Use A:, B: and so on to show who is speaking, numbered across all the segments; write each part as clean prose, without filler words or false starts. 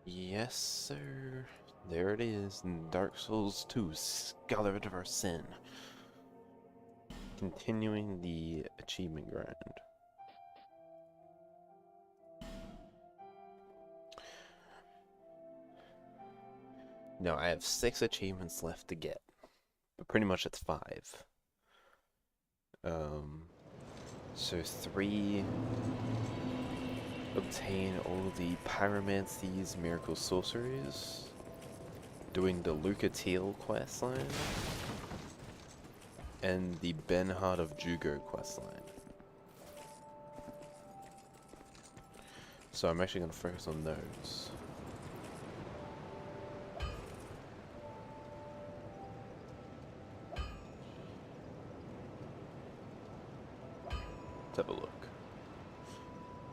A: Yes, sir. There it is, Dark Souls 2, Scholar of Our Sin. Continuing the achievement grind. No, I have 6 achievements left to get, but pretty much it's 5. So 3, obtain all the pyromancies, miracle sorceries, doing the Lucatiel questline, and the Benhard of Jugo questline. So I'm actually going to focus on those. Let's have a look.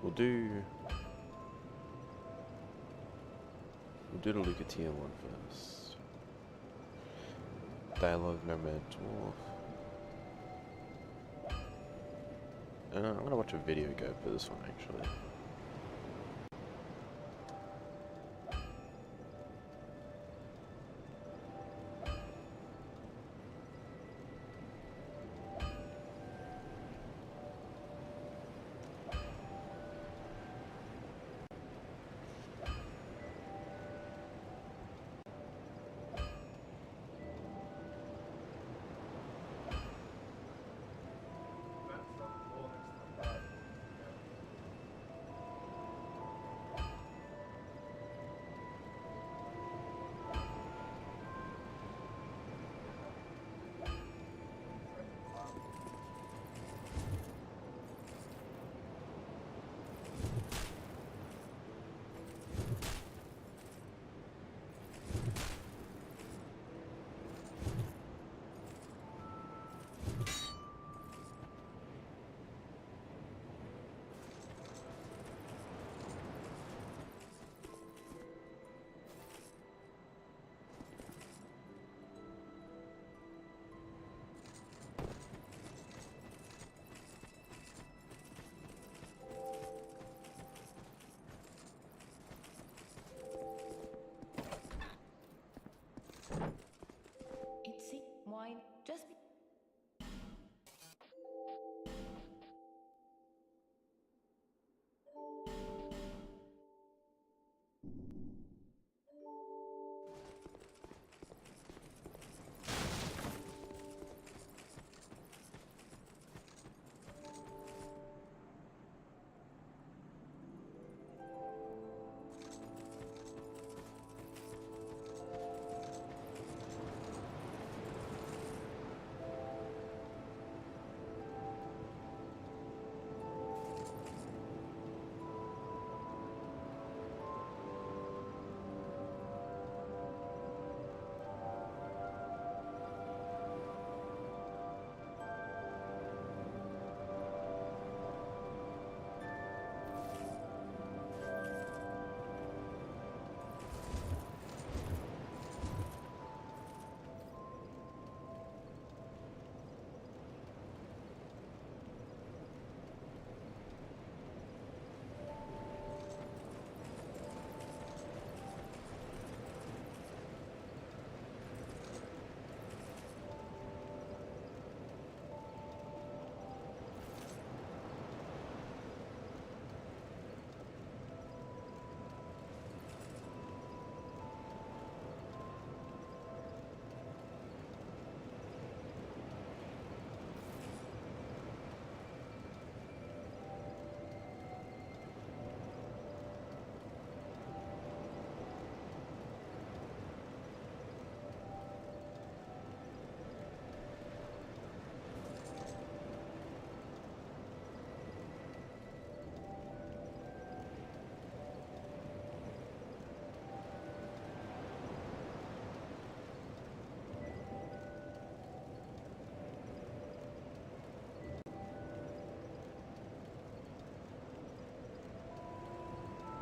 A: We'll do the Lucatiel one first. Dialogue Nomad Dwarf. I'm gonna watch a video guide for this one actually.
B: Itzy, wine, just be.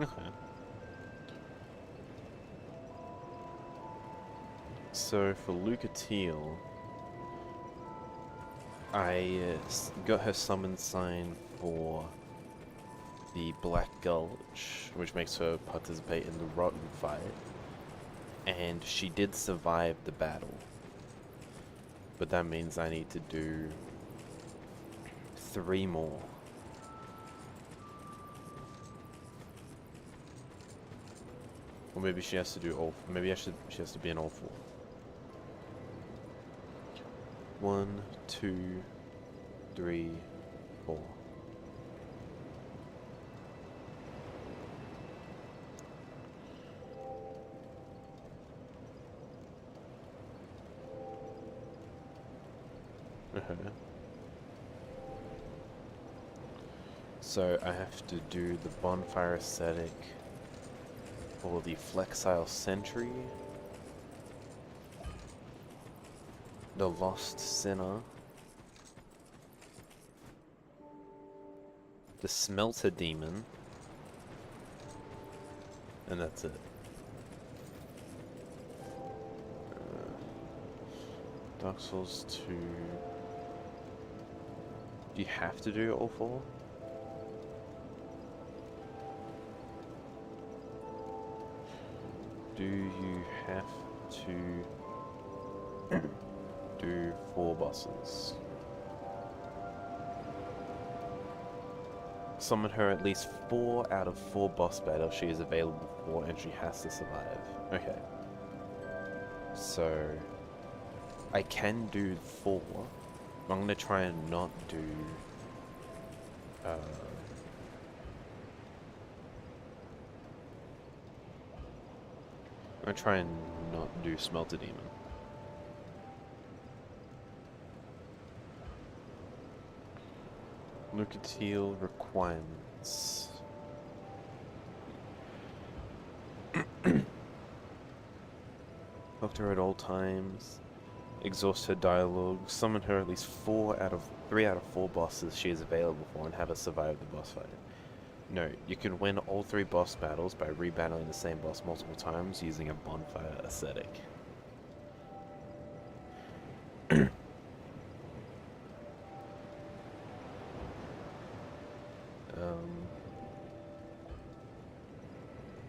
A: Okay. So for Lucatiel, I got her summon sign for the Black Gulch, which makes her participate in the Rotten fight. And she did survive the battle. But that means I need to do 3 more. Or maybe she has to do all. Maybe she has to be in all 4. 1, 2, 3, 4. So I have to do the Bonfire Ascetic or the Flexile Sentry, the Lost Sinner, the Smelter Demon, and that's it. Dark Souls 2. Do you have to do all 4? Do you have to do 4 bosses? Summon her at least 4 out of 4 boss battles she is available for, and she has to survive. Okay. So I can do 4. But I'm gonna try and not do I'm gonna try and not do Smelter Demon. Lucatiel requirements. Talk to her at all times. Exhaust her dialogue. Summon her at least 3 out of 4 bosses she is available for, and have her survive the boss fight. No, you can win all 3 boss battles by rebattling the same boss multiple times using a Bonfire Ascetic.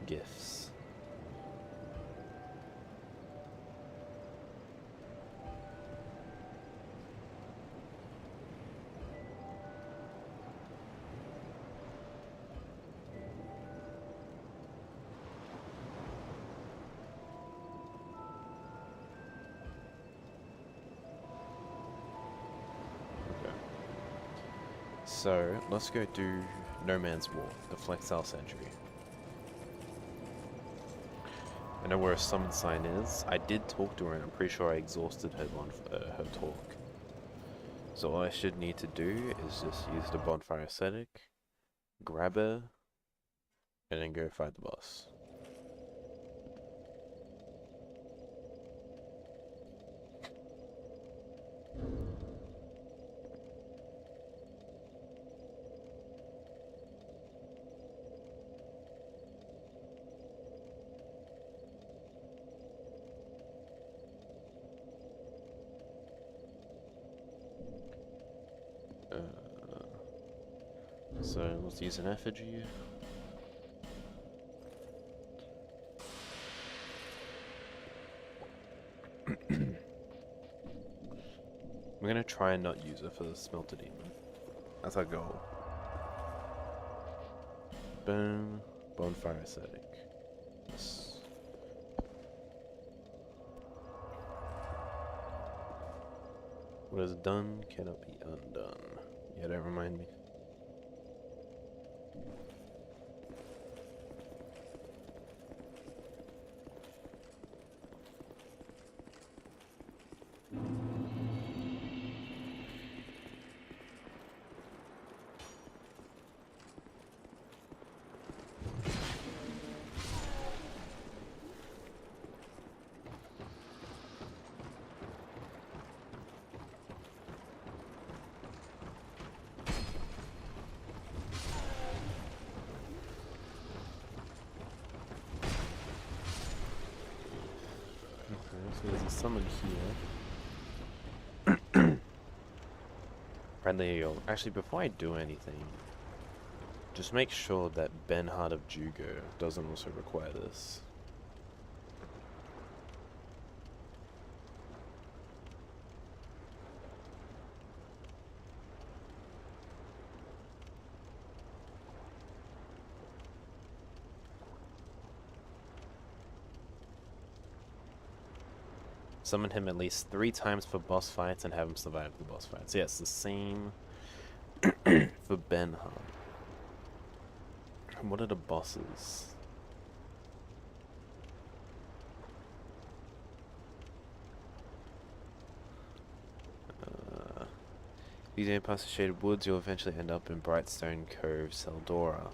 A: Gifts. So, let's go do No Man's War, the Flexile Sentry. I know where a summon sign is. I did talk to her and I'm pretty sure I exhausted her her talk. So all I should need to do is just use the Bonfire Ascetic, grab her, and then go fight the boss. So let's use an effigy. I'm gonna try and not use it for the Smelter Demon. That's our goal. Boom. Bonfire Ascetic. Yes. What is done cannot be undone. Yeah, don't remind me. So there's a summon here. Friendly, actually, before I do anything, Just make sure that Benhard of Jugo doesn't also require this. Summon him at least 3 times for boss fights and have him survive the boss fights. Yes, the same for Benhard. What are the bosses? If you don't pass the Shaded Woods, you'll eventually end up in Brightstone Cove, Seldora.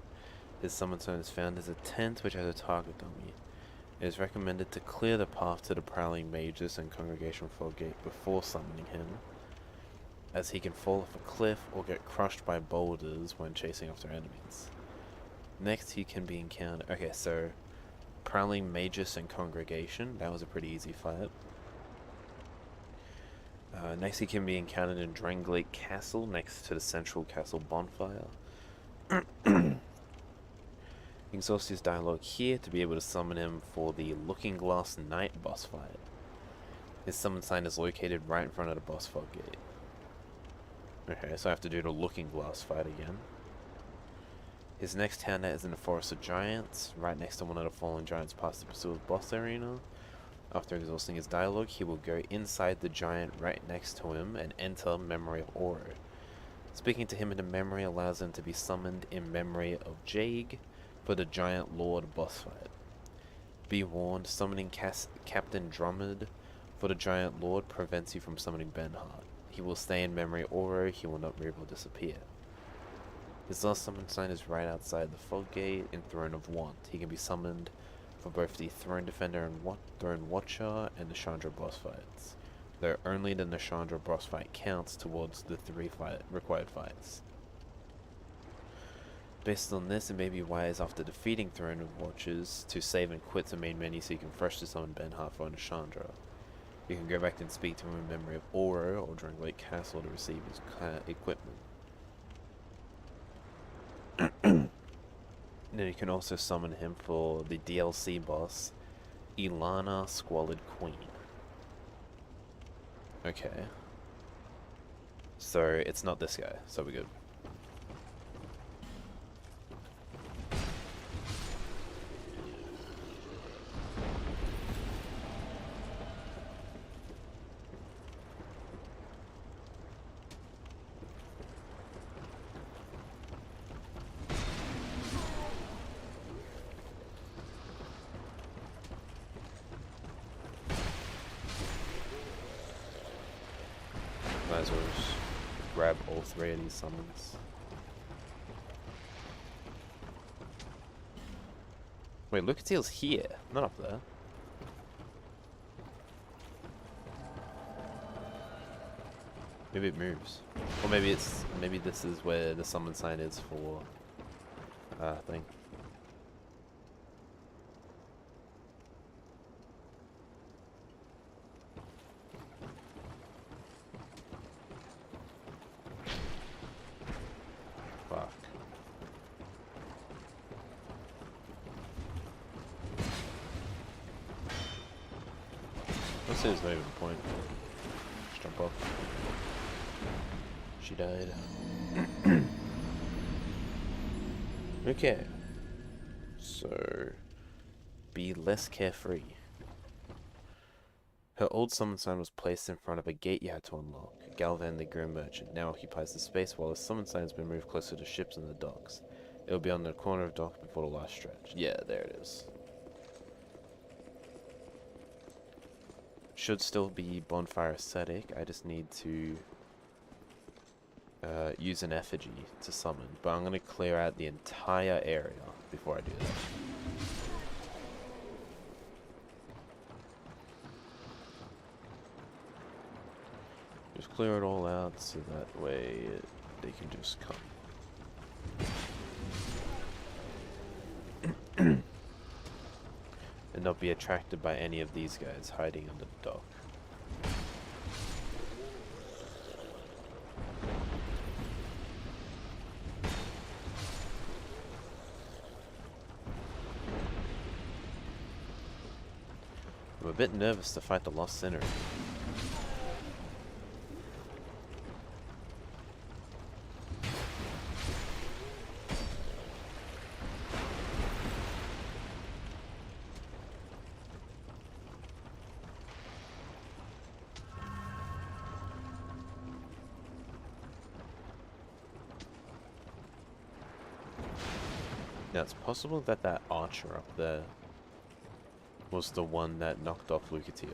A: His summon zone is found as a tent which has a target dummy. It is recommended to clear the path to the Prowling Magus and Congregation Foggate before summoning him, as he can fall off a cliff or get crushed by boulders when chasing after enemies. Next, he can be encountered. Okay, so Prowling Magus and Congregation, that was a pretty easy fight. Next, he can be encountered in Drangleic Castle, next to the central castle bonfire. Exhaust his dialogue here to be able to summon him for the Looking Glass Knight boss fight. His summon sign is located right in front of the boss fog gate. Okay, so I have to do the Looking Glass fight again. His next town net is in the Forest of Giants, right next to one of the fallen giants past the Pursuer's boss arena. After exhausting his dialogue, he will go inside the giant right next to him and enter Memory of Oro. Speaking to him in the memory allows him to be summoned in memory of Jaeg for the Giant Lord boss fight. Be warned, summoning Captain Drummond for the Giant Lord prevents you from summoning Benhard. He will stay in memory Oro, he will not move or disappear. His last summon sign is right outside the Fog Gate in Throne of Want. He can be summoned for both the Throne Defender and Throne Watcher and the Chandra boss fights, though only the Nashandra boss fight counts towards the 3 required fights. Based on this, it may be wise after defeating Throne of Watchers to save and quit the main menu so you can freshly summon Benhard for Nashandra. You can go back and speak to him in memory of Oro or Drangleic Castle to receive his equipment. Then you can also summon him for the DLC boss, Ilana Squalid Queen. Okay. So it's not this guy, so we're good. Might as well just grab all 3 of these summons. Wait, Lucatil's here, not up there. Maybe it moves. Or maybe this is where the summon sign is for thing. Fuck. Let's say there's no even point. Just jump off. She died. Okay. So, be less carefree. Her old summon sign was placed in front of a gate you had to unlock. Galvan the Grim Merchant now occupies the space while the summon sign has been moved closer to ships and the docks. It will be on the corner of dock before the last stretch. Yeah, there it is. Should still be bonfire aesthetic. I just need to use an effigy to summon, but I'm going to clear out the entire area before I do that. Just clear it all out so that way they can just come. And not be attracted by any of these guys hiding under the dock. I'm a bit nervous to fight the Lost Sinner. Now, it's possible that that archer up there was the one that knocked off Lucatiel.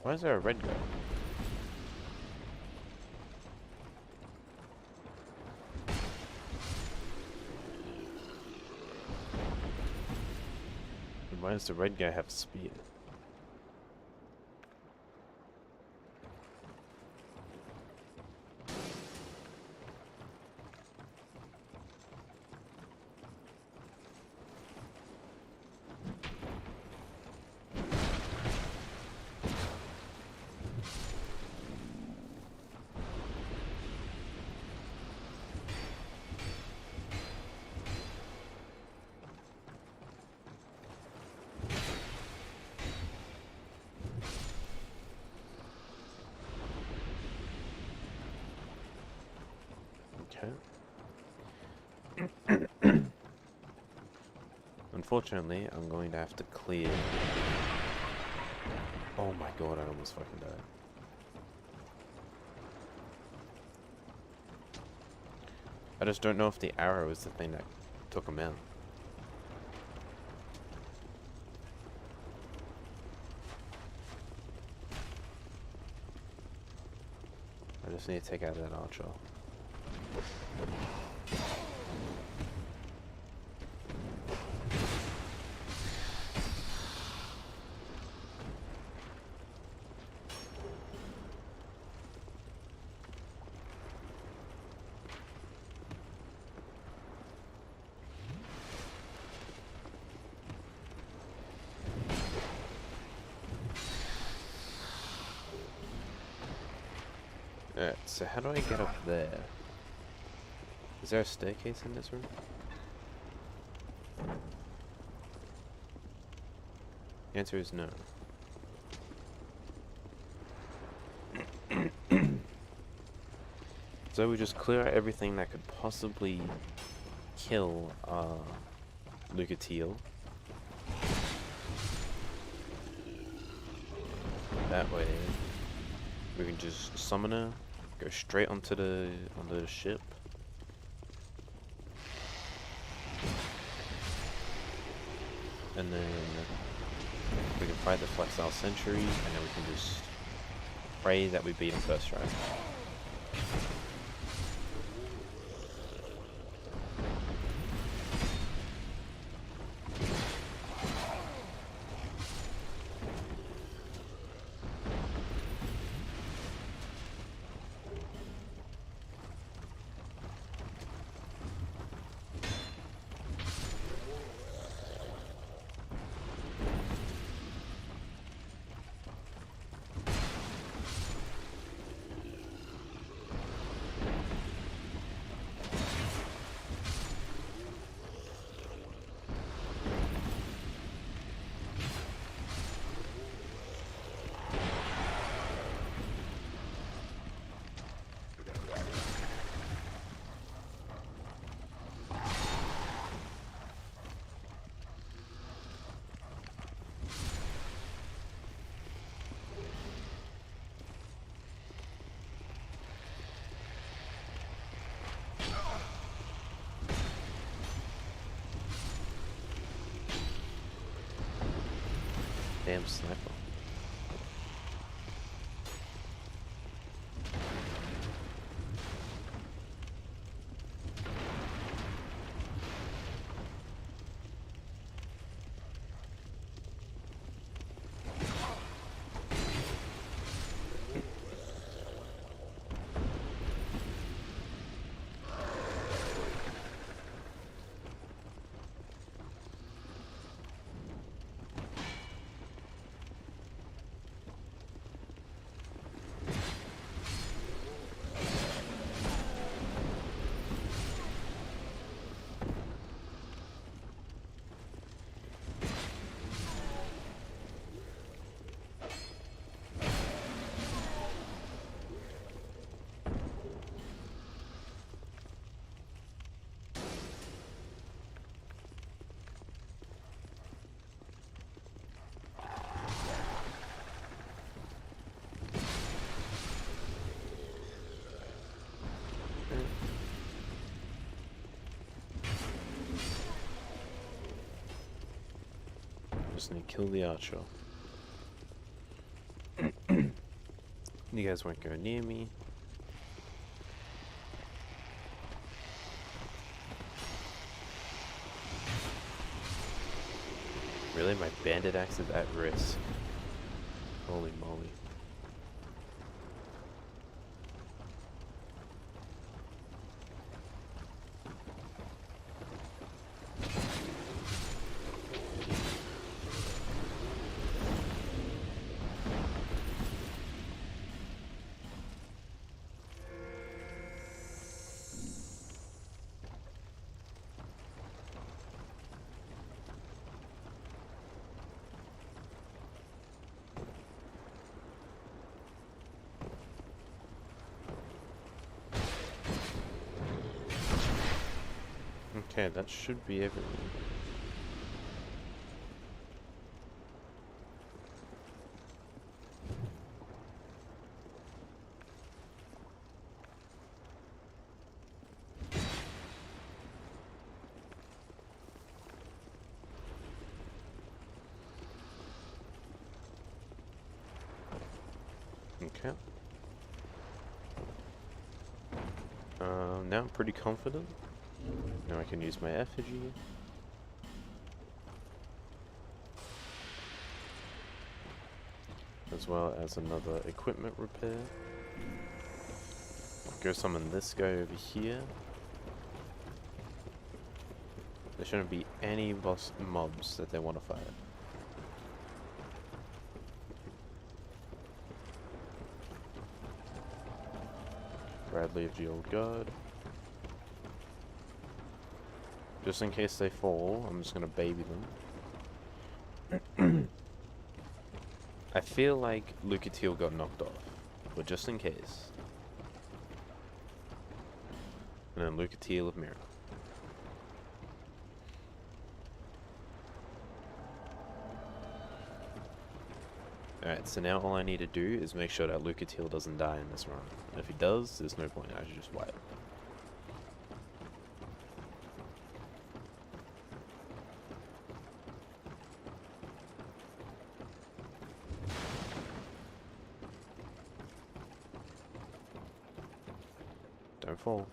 A: Why is there a red guy? And why does the red guy have a spear? Okay. Unfortunately, I'm going to have to clear... Oh my god, I almost fucking died. I just don't know if the arrow is the thing that took him out. I just need to take out that archer. Alright, so how do I get up there? Is there a staircase in this room? The answer is no. So we just clear out everything that could possibly kill Lucatiel. That way we can just summon her, go straight onto the ship. And then we can fight the Flexile Sentry, and then we can just pray that we beat him first try. Damn sniper. Just need to kill the archer. You guys won't go near me. Really? My bandit axe is at risk. Holy moly. Okay, that should be everything. Okay. Now I'm pretty confident. Now I can use my effigy. As well as another equipment repair. Go summon this guy over here. There shouldn't be any boss mobs that they want to fight. Bradley of the Old Guard. Just in case they fall, I'm just gonna baby them. I feel like Lucatiel got knocked off, but just in case. And then Lucatiel of Mira. Alright, so now all I need to do is make sure that Lucatiel doesn't die in this run. And if he does, there's no point, I should just wipe. Don't fall.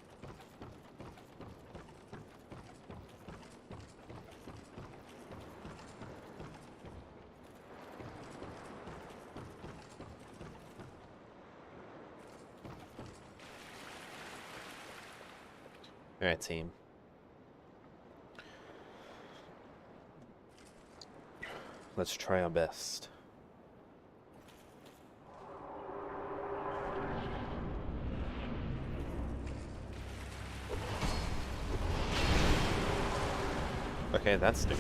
A: Alright, team. Let's try our best. Okay, that's new.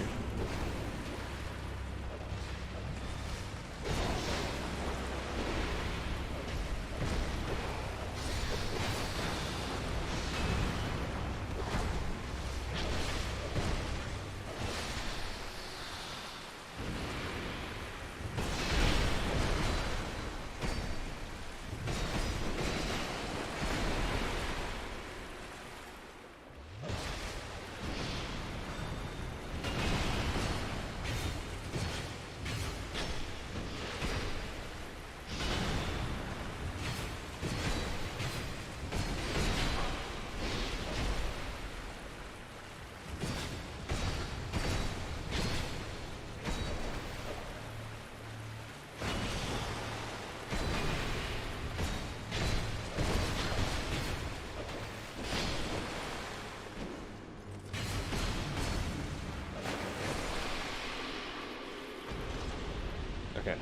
A: Okay.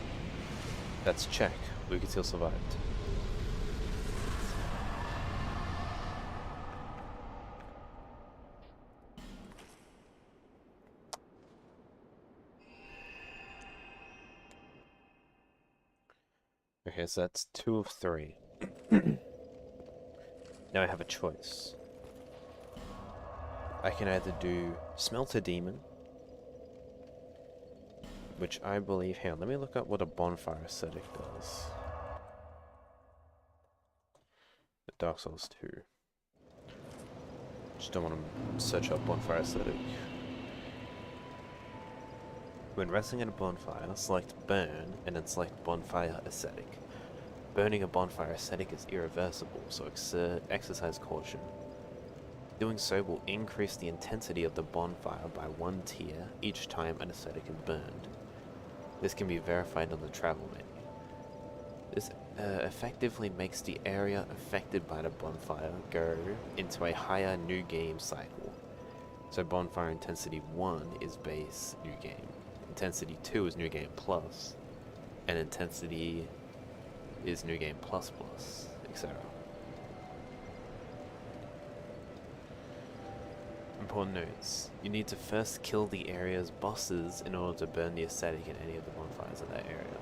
A: That's check. Lucatiel survived. Okay, so that's 2 of 3. Now I have a choice. I can either do Smelt a Demon, which I believe... Hang on, let me look up what a Bonfire Ascetic does. Dark Souls 2. Just don't want to search up Bonfire Ascetic. When resting at a bonfire, select Burn and then select Bonfire Aesthetic. Burning a bonfire aesthetic is irreversible, so exercise caution. Doing so will increase the intensity of the bonfire by 1 tier each time an aesthetic is burned. This can be verified on the travel menu. This effectively makes the area affected by the bonfire go into a higher new game cycle. So bonfire intensity 1 is base new game, intensity 2 is new game plus, and intensity is new game plus plus, etc. Important notes. You need to first kill the area's bosses in order to burn the aesthetic in any of the bonfires in that area.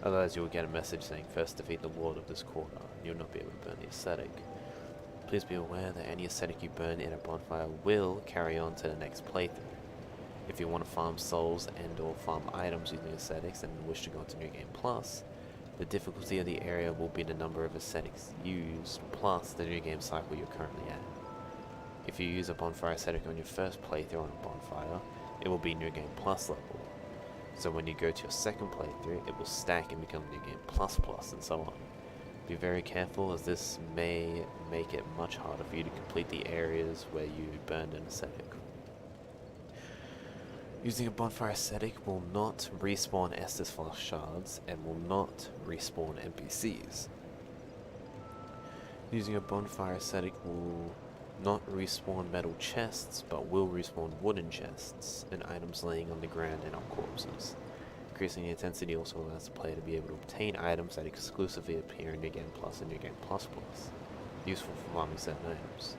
A: Otherwise you will get a message saying first defeat the lord of this quarter, and you'll not be able to burn the aesthetic. Please be aware that any aesthetic you burn in a bonfire will carry on to the next playthrough. If you want to farm souls and or farm items using aesthetics and wish to go into New Game Plus, the difficulty of the area will be the number of aesthetics used plus the New Game cycle you're currently at. If you use a bonfire aesthetic on your first playthrough on a bonfire, it will be New Game Plus level. So when you go to your second playthrough, it will stack and become New Game Plus Plus and so on. Be very careful, as this may make it much harder for you to complete the areas where you burned an aesthetic. Using a bonfire aesthetic will not respawn Estus Flask shards and will not respawn NPCs. Using a bonfire aesthetic will not respawn metal chests, but will respawn wooden chests and items laying on the ground and on corpses. Increasing the intensity also allows the player to be able to obtain items that exclusively appear in New Game Plus and New Game Plus Plus, useful for farming certain items.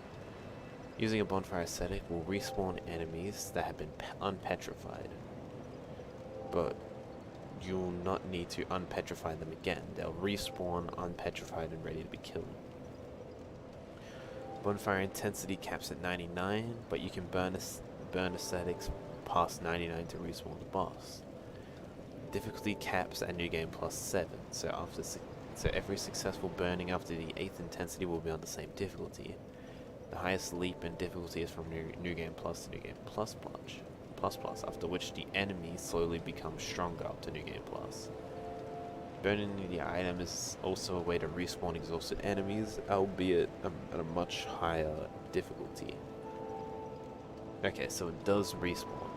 A: Using a bonfire aesthetic will respawn enemies that have been unpetrified, but you'll not need to unpetrify them again. They'll respawn unpetrified and ready to be killed. Bonfire intensity caps at 99, but you can burn aesthetics past 99 to respawn the boss. Difficulty caps at New Game Plus 7, so every successful burning after the 8th intensity will be on the same difficulty. The highest leap in difficulty is from New Game Plus to New Game Plus Plus, after which the enemy slowly becomes stronger up to New Game Plus. Burning the item is also a way to respawn exhausted enemies, albeit at a much higher difficulty. Okay, so it does respawn.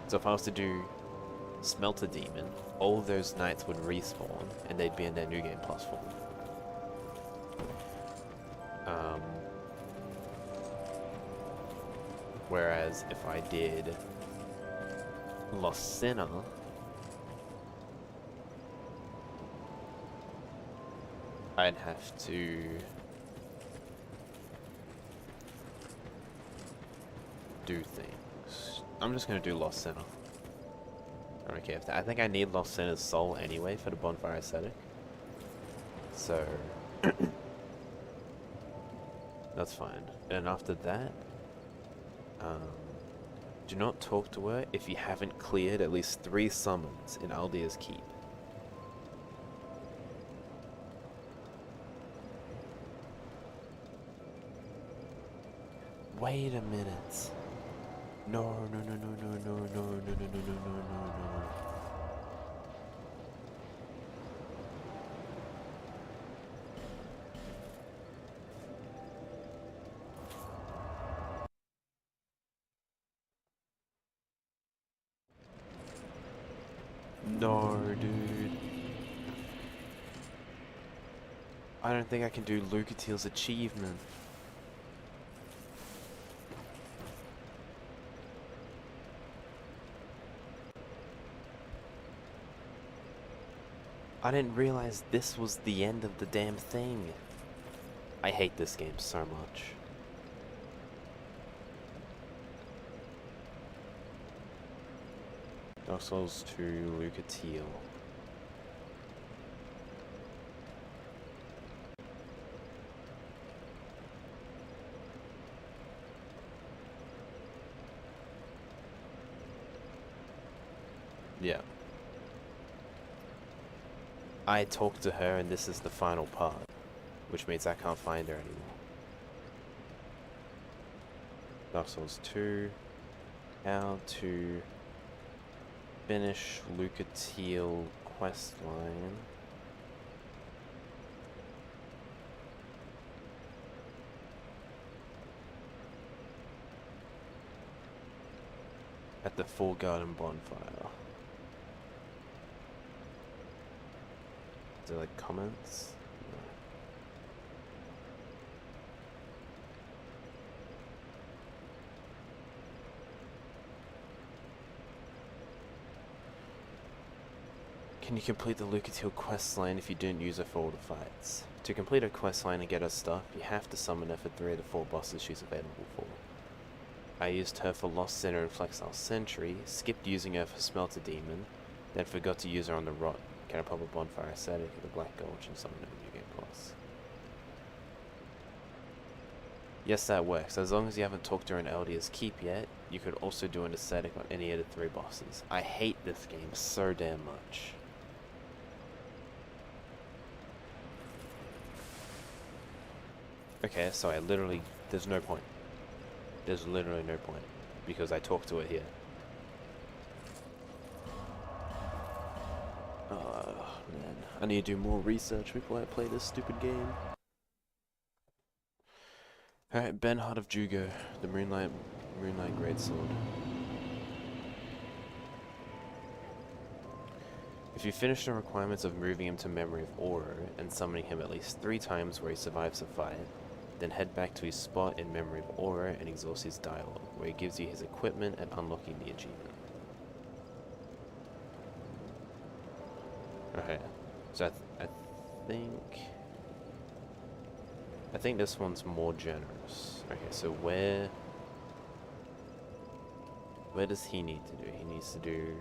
A: So if I was to do Smelter Demon, all those knights would respawn, and they'd be in their New Game Plus form. Whereas if I did Lost Sinner, I'd have to do things. I'm just gonna do Lost Sinner. I don't care if that. I think I need Lost Sinner's soul anyway for the bonfire aesthetic. So that's fine. And after that, do not talk to her if you haven't cleared at least 3 summons in Aldea's Keep. Wait a minute. No. No, dude. I don't think I can do Lucatiel's achievement. I didn't realize this was the end of the damn thing. I hate this game so much. Dark Souls 2, Lucatiel. Yeah. I talked to her and this is the final part, which means I can't find her anymore. Dark Souls 2, how to finish Lucatiel quest line. At the Full Garden bonfire. Is there like comments? No. Can you complete the Lucatiel questline if you didn't use her for all the fights? To complete her questline and get her stuff, you have to summon her for 3 of the 4 bosses she's available for. I used her for Lost Center and Flexile Sentry, skipped using her for Smelter Demon, then forgot to use her on the Rot, Catapult Bonfire Ascetic, and the Black Gulch, and summon her in New Game Plus. Yes, that works. As long as you haven't talked to her in Eldia's Keep yet, you could also do an Ascetic on any of the 3 bosses. I hate this game so damn much. Okay, so I literally... there's no point. There's literally no point, because I talked to her here. Oh, man. I need to do more research before I play this stupid game. Alright, Ben Heart of Jugo, the Moonlight Greatsword. If you finish the requirements of moving him to Memory of Oro and summoning him at least 3 times where he survives a fight, then head back to his spot in Memory of Oro and exhaust his dialogue, where he gives you his equipment and unlocking the achievement. Okay, so I think this one's more generous. Okay, so where does he need to do? He needs to do...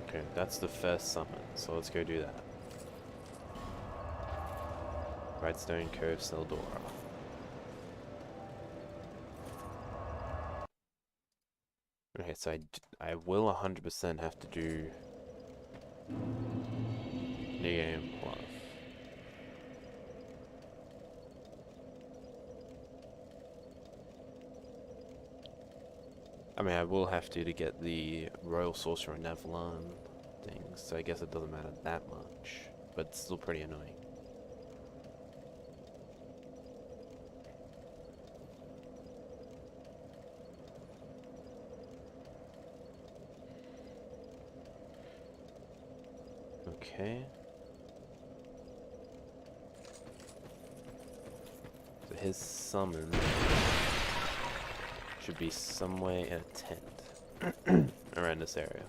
A: okay, that's the first summon, so let's go do that. Redstone Cove, Seldora. Okay, so I will 100% have to do New Game Plus. I mean, I will have to get the Royal Sorcerer and Avalon things, so I guess it doesn't matter that much, but it's still pretty annoying. Okay. So his summon should be somewhere in a tent around this area.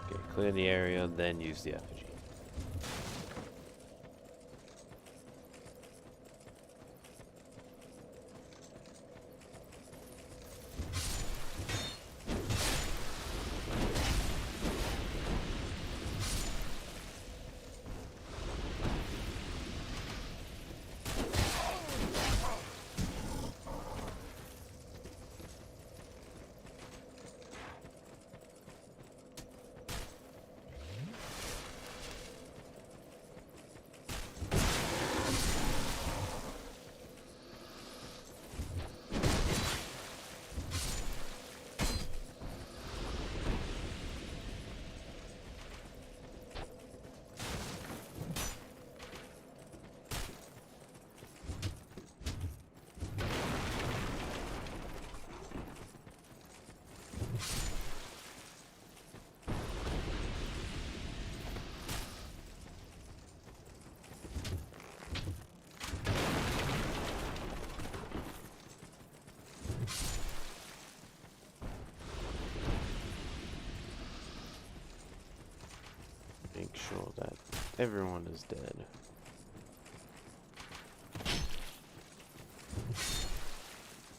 A: Okay, clear the area, then use the effigy. Everyone is dead.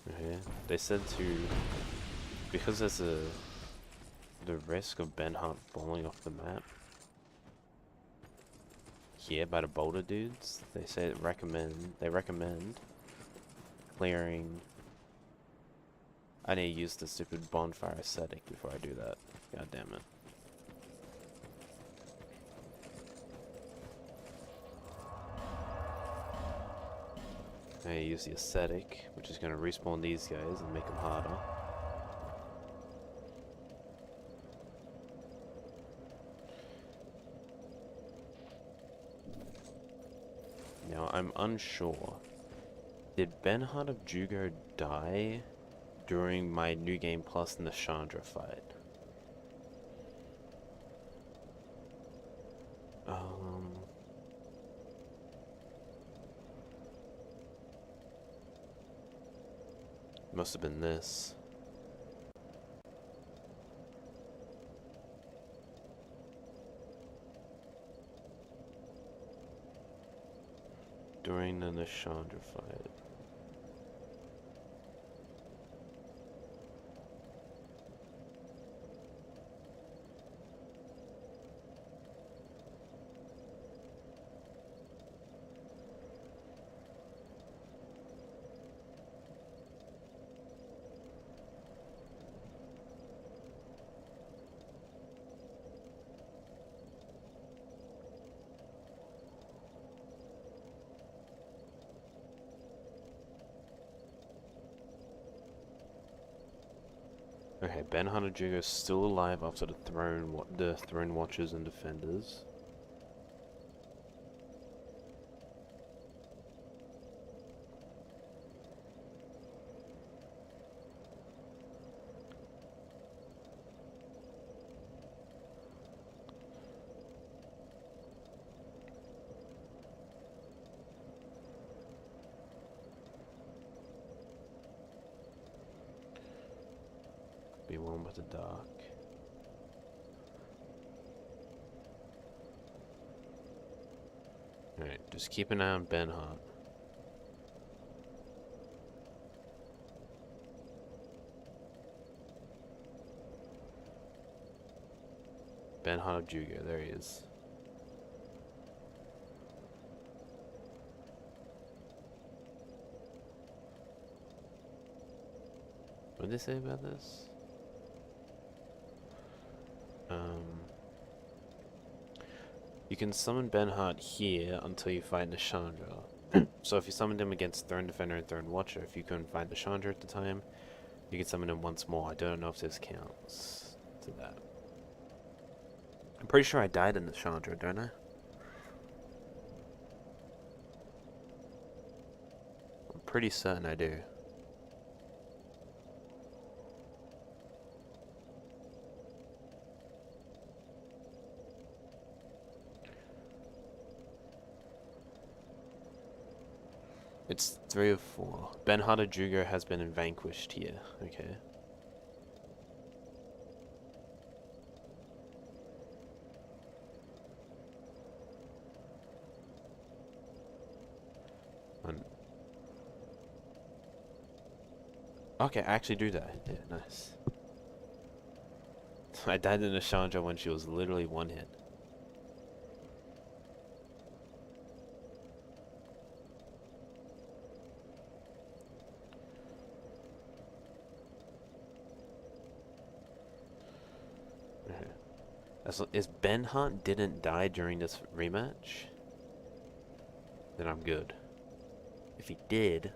A: Okay. They said to, because there's the risk of Ben Hunt falling off the map here by the boulder dudes. They say they recommend clearing. I need to use the stupid bonfire aesthetic before I do that. God damn it. I use the aesthetic, which is going to respawn these guys and make them harder. Now, I'm unsure. Did Ben Hunt of Jugo die during my New Game Plus Nashandra fight? Must have been this. During the Nashandra fight. Okay, Ben Hanajuga is still alive after the Throne Watchers and Defenders. Be one with the dark. Alright, just keep an eye on Ben Hart. Ben Hart of Jugo, there he is. What did they say about this? You can summon Ben Hart here until you find Nashandra. So if you summoned him against Throne Defender and Throne Watcher, if you couldn't find Nashandra at the time, you can summon him once more. I don't know if this counts to that. I'm pretty sure I died in Nashandra, don't I? I'm pretty certain I do. It's 3 of 4. Ben Hart of Jugo has been vanquished here. Okay. Okay, I actually do die. Yeah, nice. I died in Nashandra when she was literally one hit. As Ben Hunt didn't die during this rematch, then I'm good. If he did,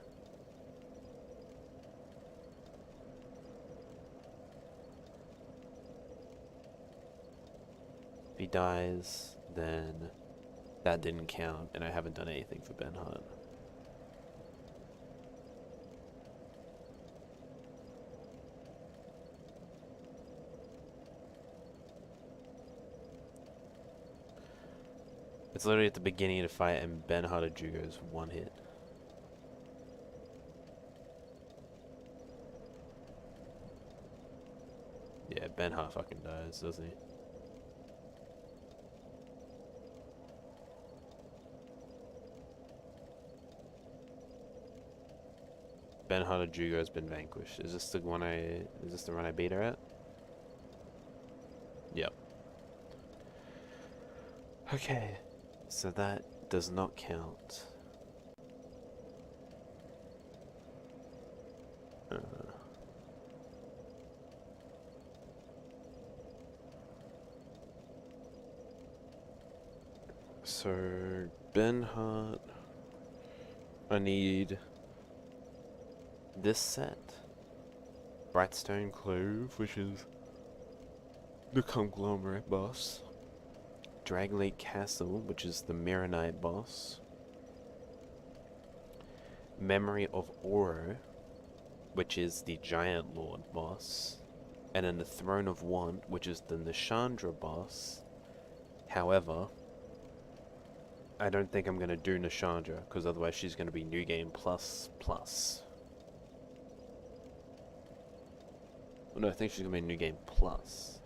A: if he dies, then that didn't count, and I haven't done anything for Ben Hunt. It's literally at the beginning of the fight, and Ben Hart of Jugo's one hit. Yeah, Ben Hart fucking dies, doesn't he? Benhard Jugo has been vanquished. Is this the one is this the run I beat her at? Yep. Okay, so that does not count. So, Benhart, I need this set, Brightstone Clove, which is the Conglomerate boss, Draglake Castle, which is the Mirror Knight boss, Memory of Oro, which is the Giant Lord boss, and then the Throne of Want, which is the Nishandra boss. However, I don't think I'm going to do Nishandra, because otherwise she's going to be New Game Plus Plus. Well, no, I think she's going to be New Game Plus.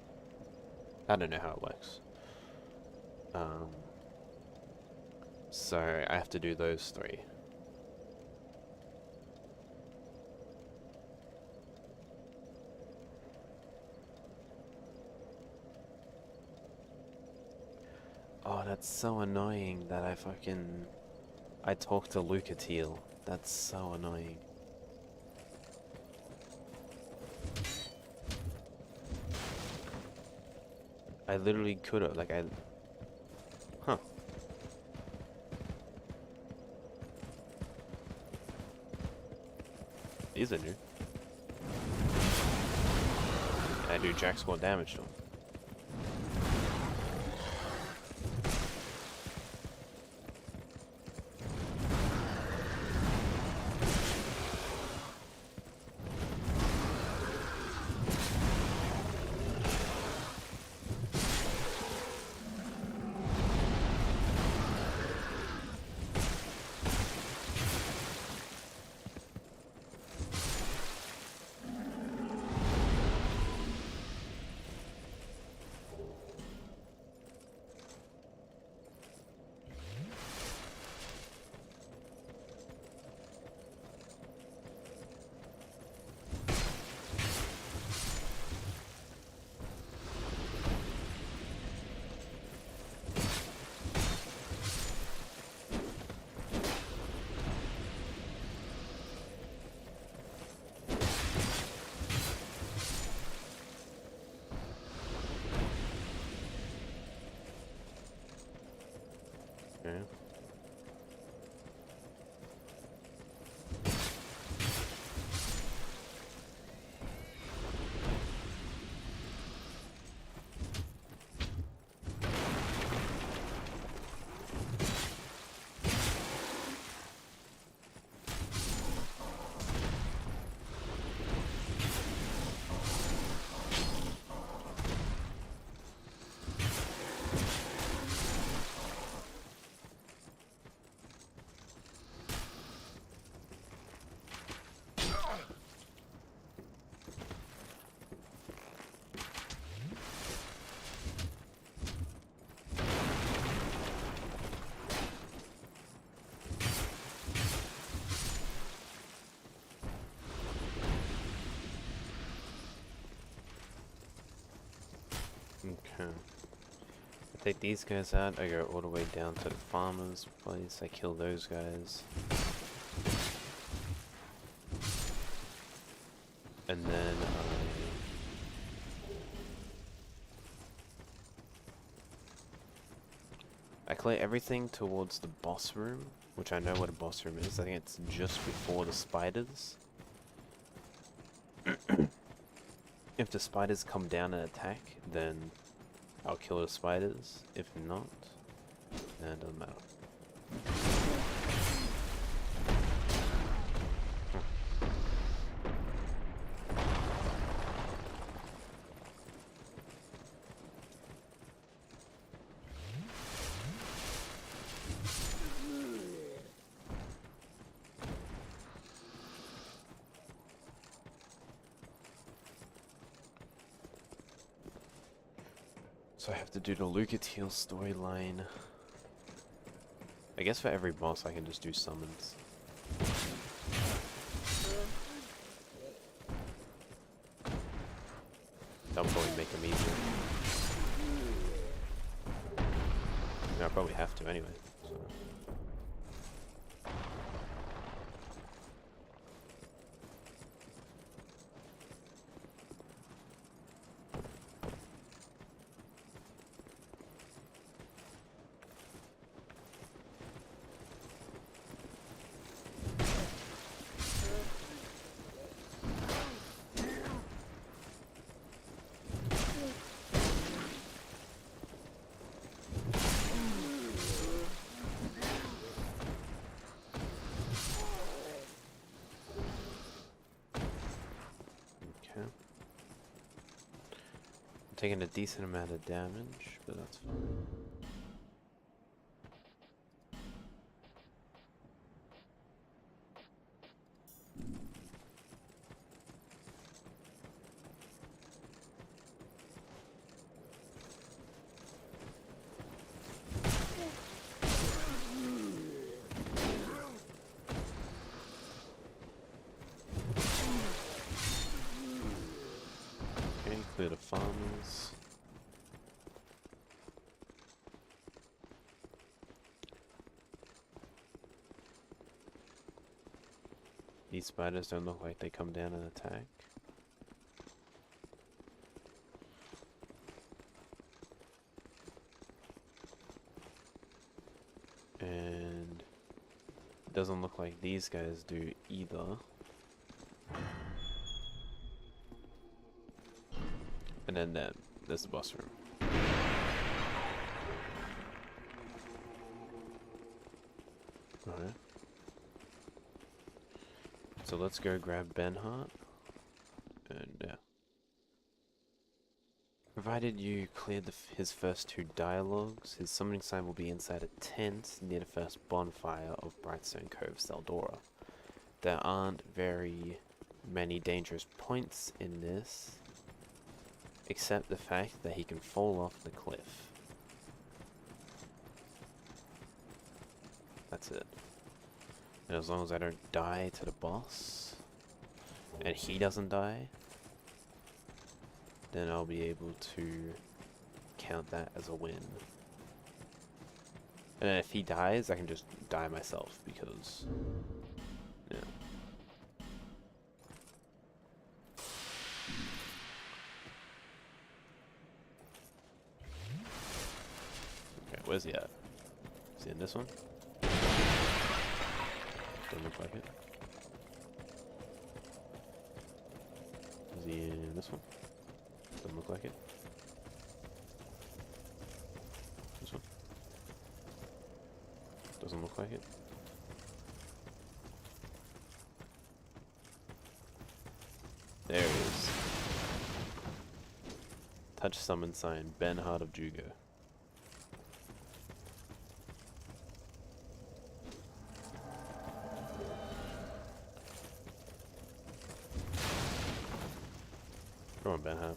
A: I don't know how it works. So I have to do those three. Oh, that's so annoying that I talked to Lucatiel. That's so annoying. I literally could have, huh. These are new. I do jack squad damage to him. Okay. Okay. I take these guys out, I go all the way down to the farmer's place, I kill those guys. And then I clear everything towards the boss room, which I know what a boss room is. I think it's just before the spiders. If the spiders come down and attack, then I'll kill the spiders. If not, then it doesn't matter. So I have to do the Lucatiel storyline. I guess for every boss I can just do summons. them easier. Yeah, I probably have to anyway. So. Taking a decent amount of damage, but that's fine. Okay, clear the farmers. These spiders don't look like they come down and attack. And it doesn't look like these guys do either. And then there's the boss room. Alright. So let's go grab Benhart. And provided you cleared his first 2 dialogues, his summoning sign will be inside a tent near the first bonfire of Brightstone Cove, Seldora. There aren't very many dangerous points in this, except the fact that he can fall off the cliff. That's it. And as long as I don't die to the boss, and he doesn't die, then I'll be able to count that as a win. And then if he dies, I can just die myself, because, yeah. Okay, where's he at? Is he in this one? Doesn't look like it. Is he in this one? Doesn't look like it. This one? Doesn't look like it. There it is. Touch summon sign, Benhart of Jugo. Come on, Benhart.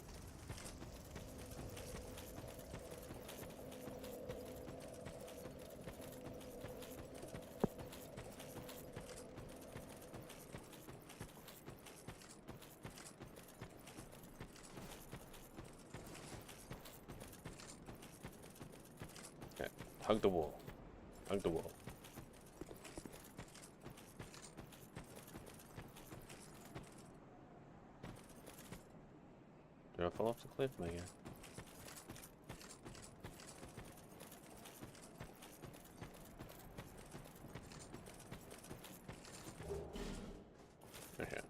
A: Okay, hug the wall. Hug the wall. Did I fall off the cliff, my guy? Okay.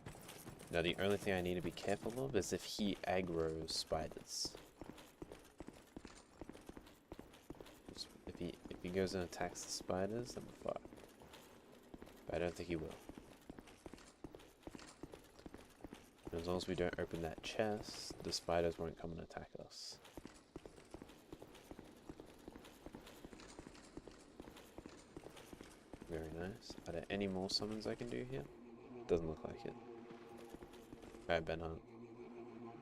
A: Now the only thing I need to be careful of is if he aggroes spiders. If he goes and attacks the spiders, then we're fucked. But I don't think he will. As long as we don't open that chest, the spiders won't come and attack us. Very nice. Are there any more summons I can do here? Doesn't look like it. Alright, Benhart.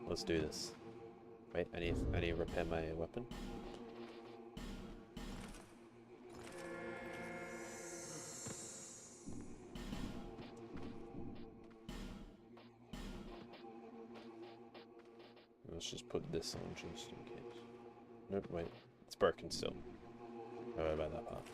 A: Let's do this. Wait, I need to repair my weapon. Let's just put this on just in case. Nope, wait. It's broken still. Don't worry about that part.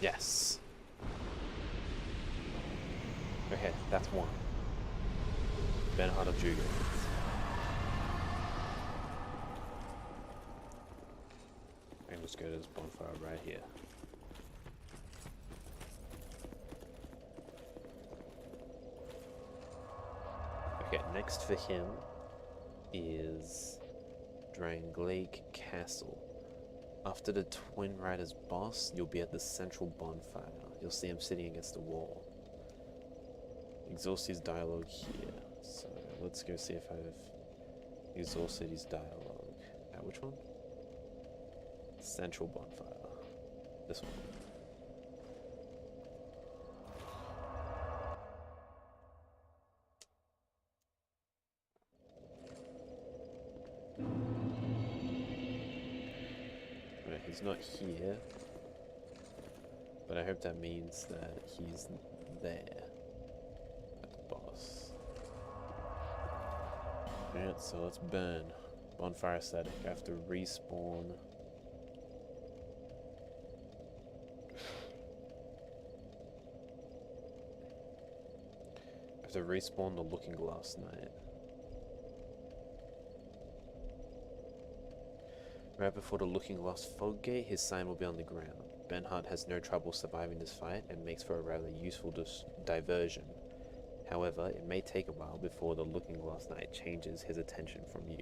A: Yes. Okay, that's one. Bernhard of Jugo. I can just go to this bonfire right here. Okay, next for him is Drangleic Castle. After the Twin Riders boss, you'll be at the central bonfire. You'll see him sitting against the wall. Exhaust his dialogue here. So let's go see if I've exhausted his dialogue. Which one? Central bonfire. This one. Right, he's not here. But I hope that means that he's there. Boss. Alright, so let's burn. Bonfire static. I have to respawn. I have to respawn the Looking Glass Knight. Right before the Looking Glass Fog Gate, his sign will be on the ground. Bernhard has no trouble surviving this fight and makes for a rather useful diversion. However, it may take a while before the Looking Glass Knight changes his attention from you.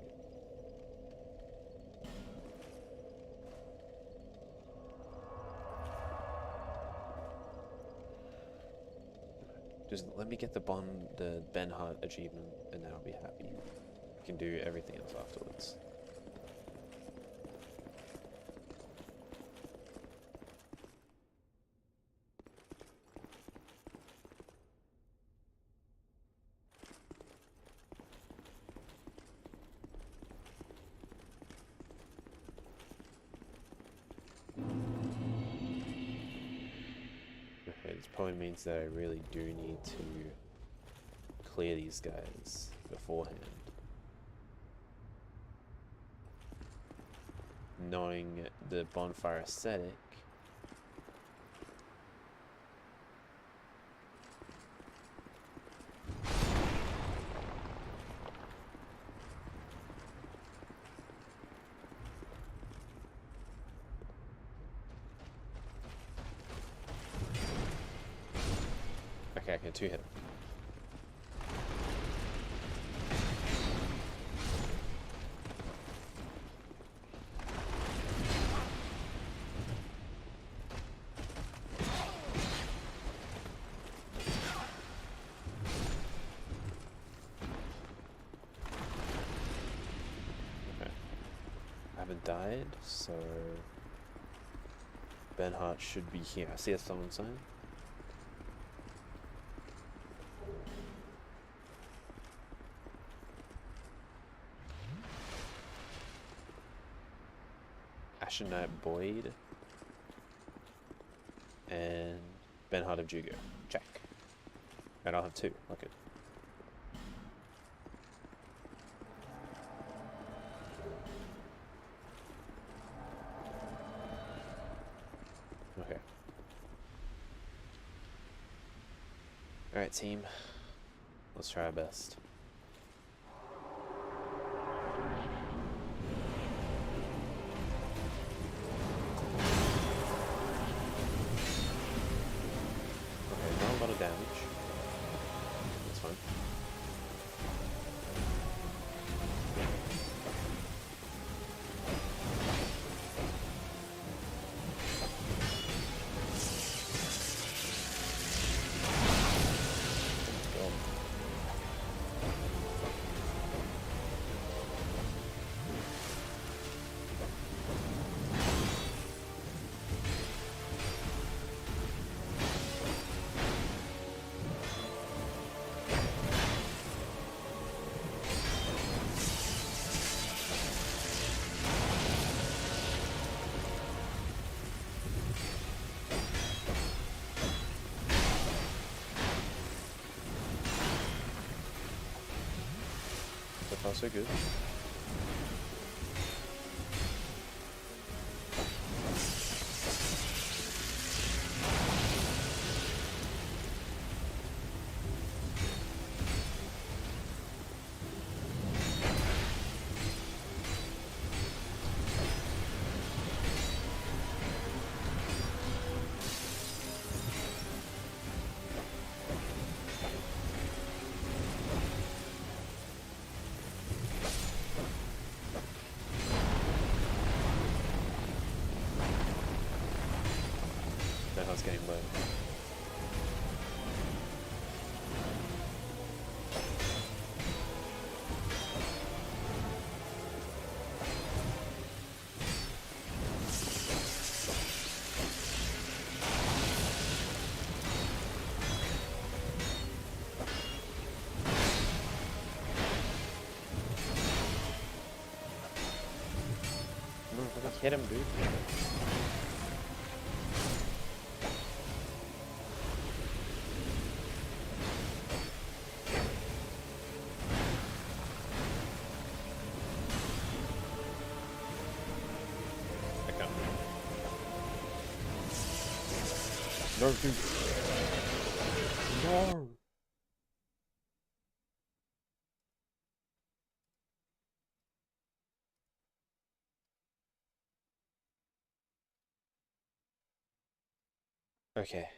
A: Just let me get the Bernhard achievement, and then I'll be happy. I can do everything else afterwards. Okay, this probably means that I really do need to clear these guys beforehand. Knowing the bonfire aesthetic, okay, I can two-hit him. Okay. I haven't died, so Bernhard should be here. I see a summon sign. Ashen Knight Boyd and Bernhard of Jugo. Check. And I'll have two. Okay. Okay. Alright, team. Let's try our best. Okay, not a lot of damage. That's fine. So far, so good. Now it's getting low. Hit him, dude. I can't. No, dude. No. Okay.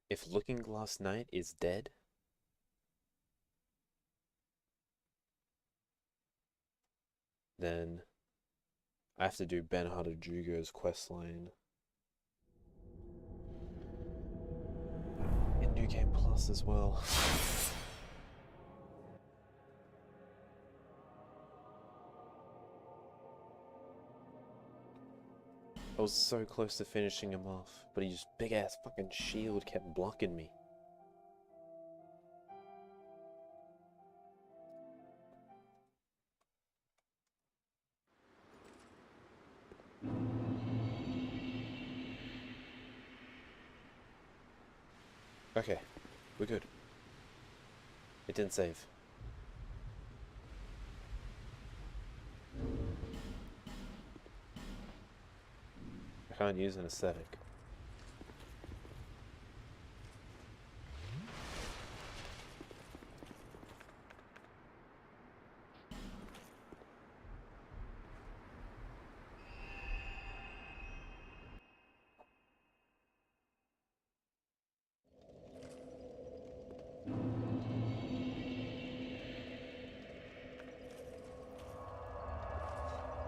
A: If Looking Glass Knight is dead, then I have to do Bernardo Jugo's questline in New Game Plus as well. I was so close to finishing him off, but his big ass fucking shield kept blocking me. Okay, we're good. It didn't save. I can't use an aesthetic.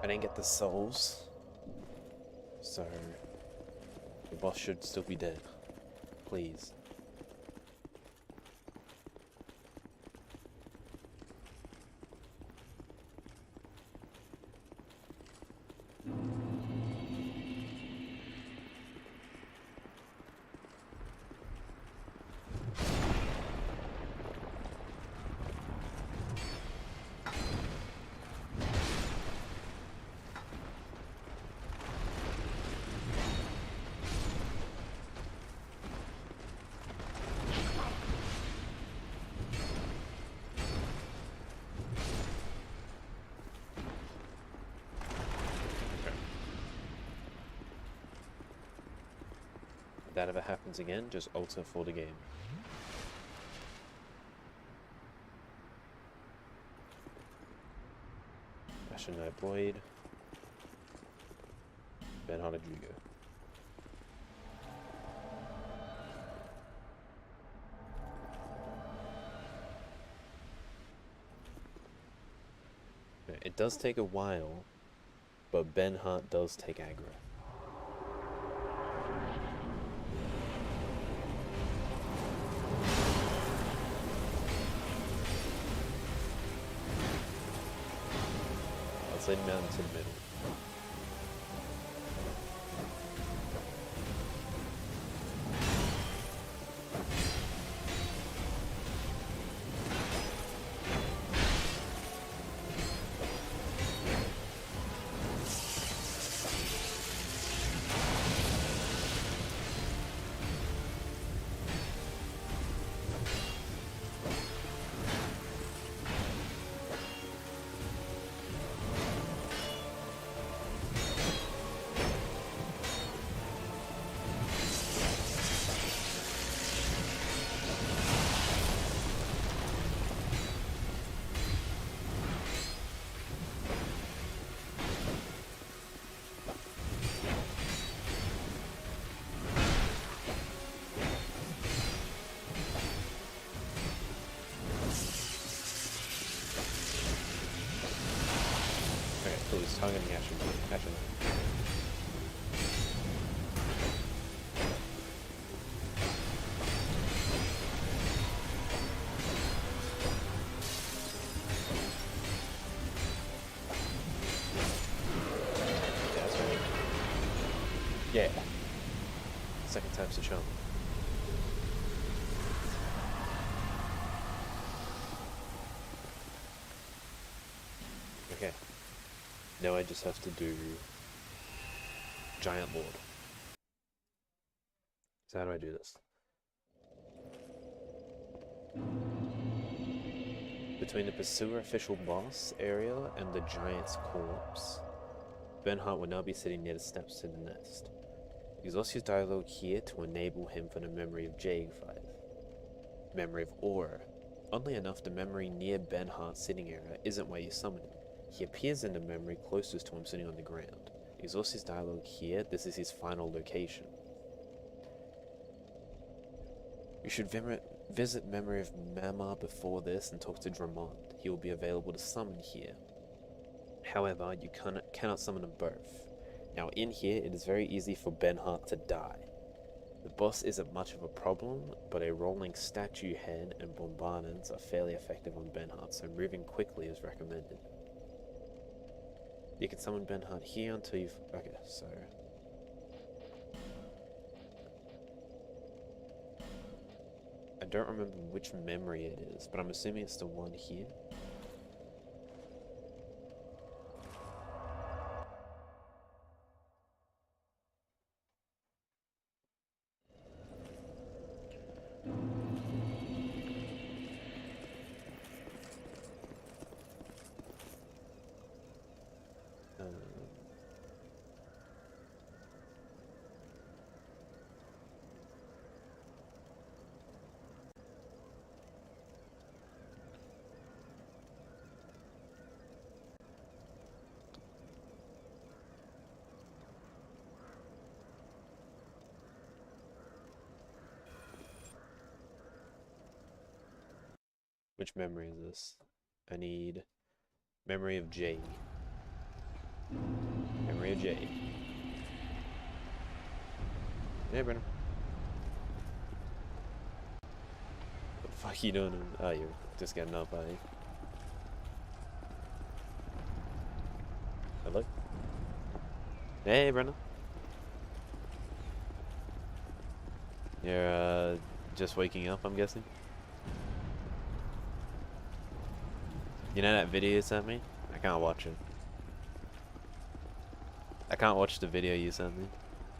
A: I didn't get the souls, so the boss should still be dead. Please. If that ever happens again, just alter for the game. Ashen Knight Boyd. Ben Hanajugo. It does take a while, but Ben Hart does take aggro. I'll send him out into the middle. He's targeting Ashen Knight. Ashen Knight. Yeah, that's right. Yeah. Second time's the charm. Okay. Now I just have to do Giant Lord. So how do I do this? Between the Pursuer official boss area and the Giant's corpse, Ben Hart will now be sitting near the steps to the nest. Exhaust his dialogue here to enable him for the memory of Jaegfire. Memory of Aura. Oddly enough, the memory near Ben Hart's sitting area isn't where you summon him. He appears in the memory closest to him sitting on the ground. Exhaust his dialogue here, this is his final location. You should visit Memory of Mama before this and talk to Dramond. He will be available to summon here. However, you cannot summon them both. Now in here, it is very easy for Ben Hart to die. The boss isn't much of a problem, but a rolling statue head and bombardments are fairly effective on Ben Hart, so moving quickly is recommended. You can summon Ben Hart here until you've... Okay, so... I don't remember which memory it is, but I'm assuming it's the one here. Which memory is this? I need memory of J. Memory of J. Hey, Brennan. What the fuck are you doing? Oh, you're just getting up, buddy. Hello? Hey, Brennan. You're, just waking up, I'm guessing? You know that video you sent me? I can't watch it. I can't watch the video you sent me.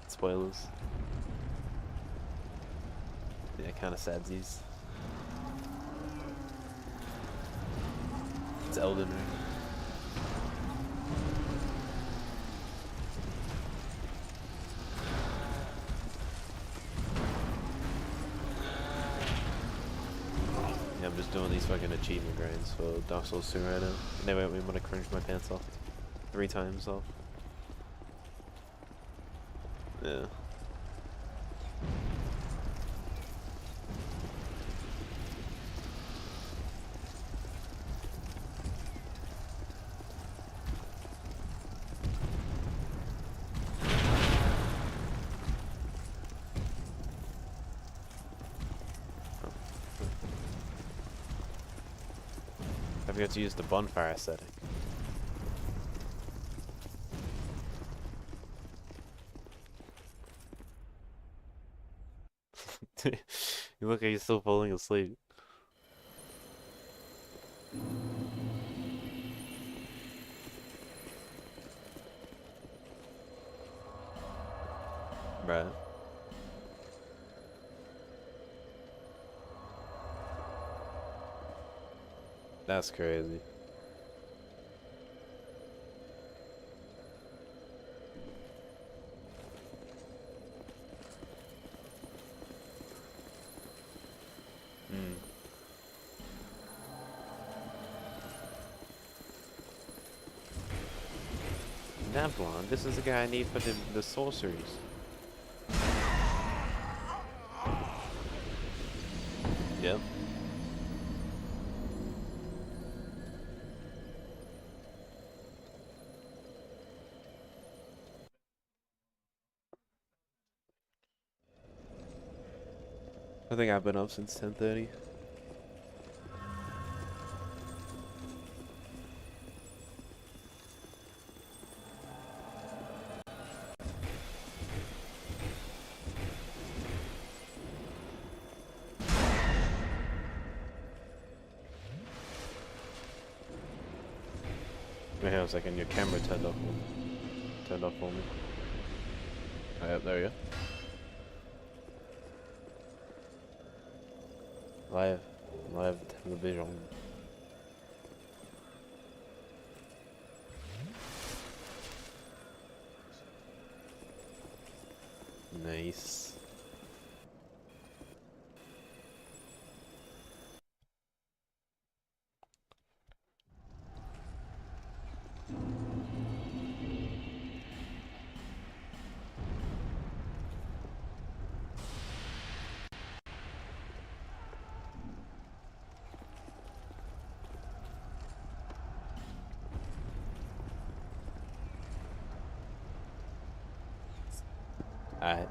A: Spoilers. Yeah, kinda sadsies. It's Elden Ring. I'm just doing these fucking achievement grinds for Dark Souls 2 right now. And they make me want to cringe my pants off. 3 times off. Yeah. I forgot to use the bonfire setting. You look like you're still falling asleep. Right. That's crazy. Hmm. Navlon, this is the guy I need for the sorceries. Yep. I think I've been up since 10:30. Wait, hang on a second, your camera turned off. Turned off for me. Oh, yep, there we go. Live television. Nice. Alright.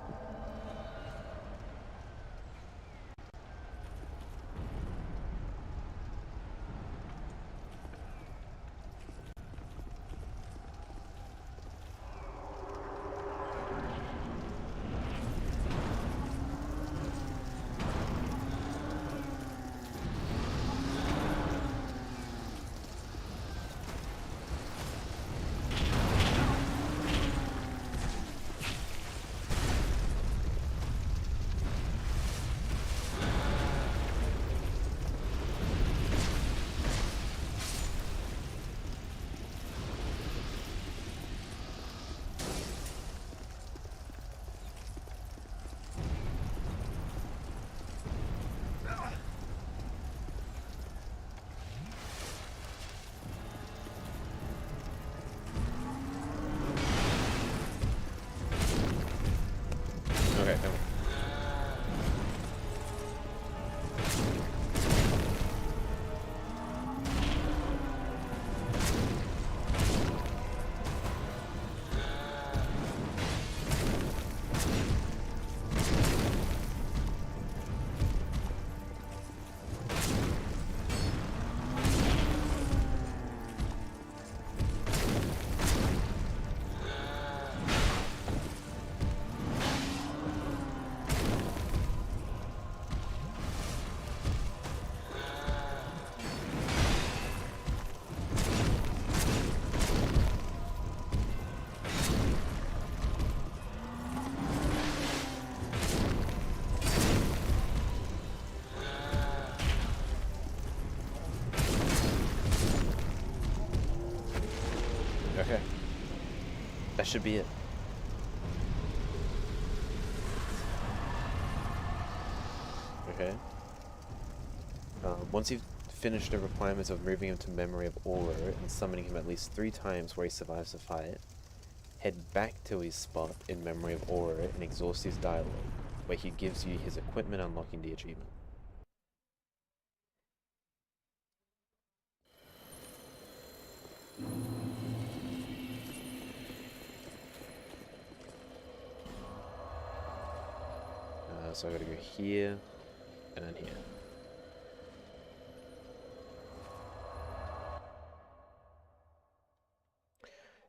A: Okay, come on. Okay. That should be it. Okay. Once you've finish the requirements of moving him to Memory of Aura and summoning him at least 3 times where he survives the fight, head back to his spot in Memory of Aura and exhaust his dialogue, where he gives you his equipment unlocking the achievement. So I gotta go here, and then here.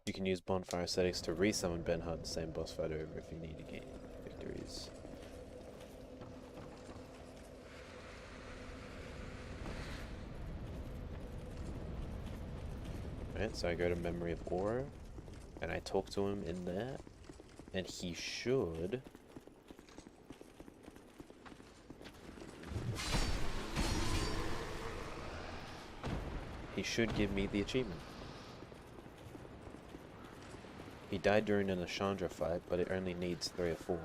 A: You can use bonfire settings to resummon Ben-Hur the same boss fight over if you need to gain victories. Right, so I go to Memory of Aura, and I talk to him in there, and he should... give me the achievement. He died during an Ashandra fight, but it only needs 3 or 4.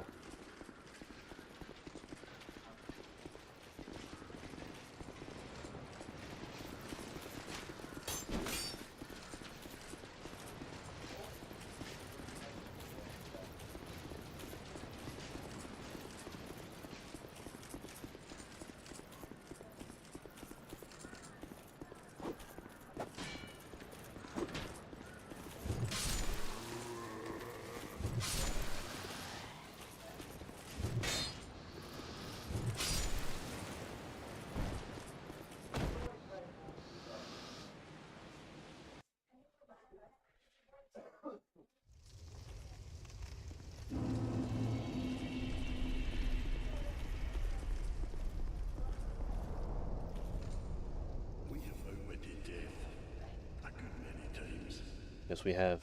A: Yes, we have.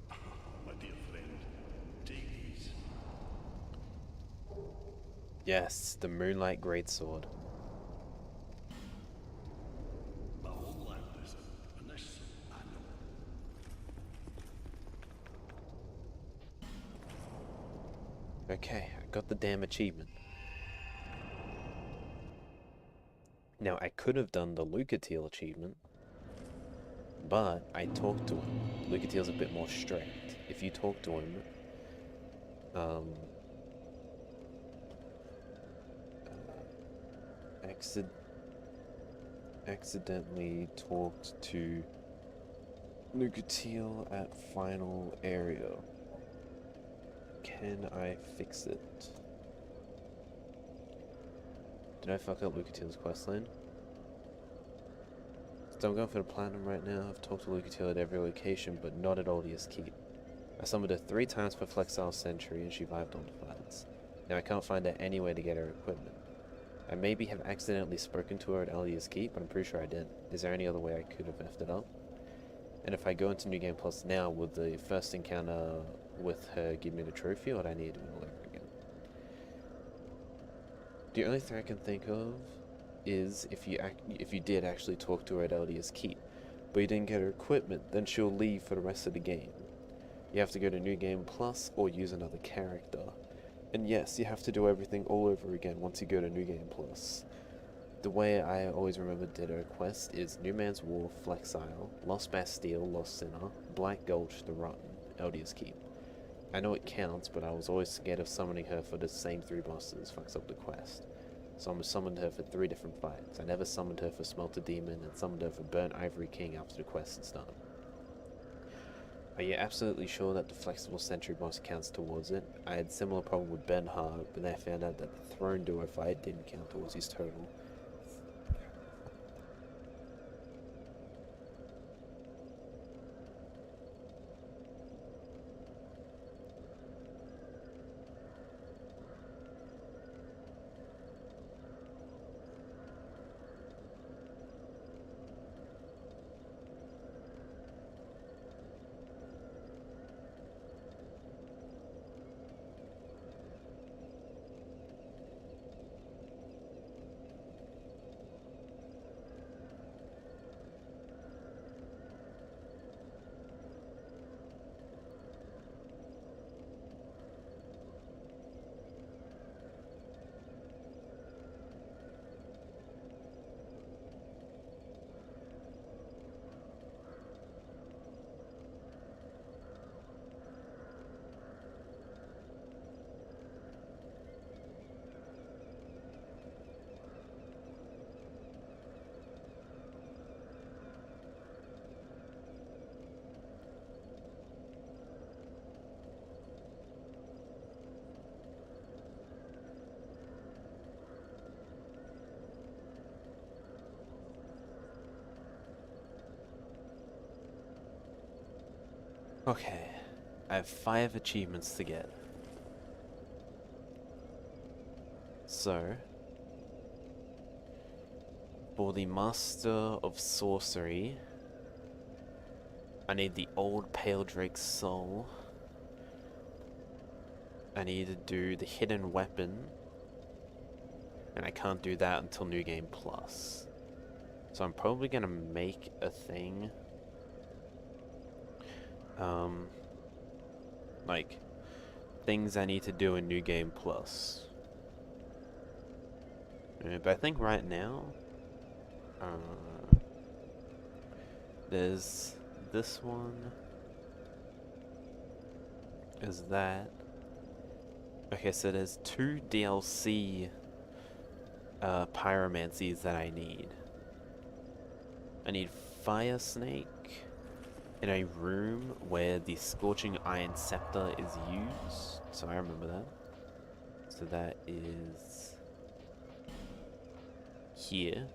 C: My dear friend, take these.
A: Yes, the Moonlight Greatsword.
C: My whole life is a mess, I know.
A: Okay, I got the damn achievement. Now, I could have done the Lucatiel achievement, but I talked to him. Lucatiel's a bit more strict. If you talk to him, accidentally talked to Lucatiel at final area. Can I fix it? Did I fuck up Lucatiel's questline? So I'm going for the platinum right now. I've talked to Lucatiel at every location, but not at Aldia's Keep. I summoned her 3 times per Flexile Sentry and she vibed on the fights. Now I can't find out any way to get her equipment. I maybe have accidentally spoken to her at Aldia's Keep, but I'm pretty sure I didn't. Is there any other way I could have effed it up? And if I go into New Game Plus now, would the first encounter with her give me the trophy, or would I need to do it all over again? The only thing I can think of is if you did actually talk to her at Aldia's Keep, but you didn't get her equipment, then she'll leave for the rest of the game. You have to go to New Game Plus or use another character. And yes, you have to do everything all over again once you go to New Game Plus. The way I always remember Ditto quest is New Man's War, Flexile, Lost Bastille, Lost Sinner, Black Gulch, The Rotten, Aldia's Keep. I know it counts, but I was always scared of summoning her for the same 3 bosses fucks up the quest. So I summoned her for 3 different fights. I never summoned her for Smelter Demon and summoned her for Burnt Ivory King after the quest is done. Are you absolutely sure that the Flexible Sentry boss counts towards it? I had similar problem with Ben-Hur, but then I found out that the Throne Duo fight didn't count towards his total. Okay, I have 5 achievements to get. So, for the Master of Sorcery, I need the Old Pale Drake's Soul. I need to do the Hidden Weapon, and I can't do that until New Game Plus. So I'm probably gonna make a thing. Like, things I need to do in New Game Plus. But I think right now, there's this one. Is that? Okay, so there's 2 DLC pyromancies that I need. I need Fire Snake in a room where the Scorching Iron Scepter is used. So I remember that. So that is here.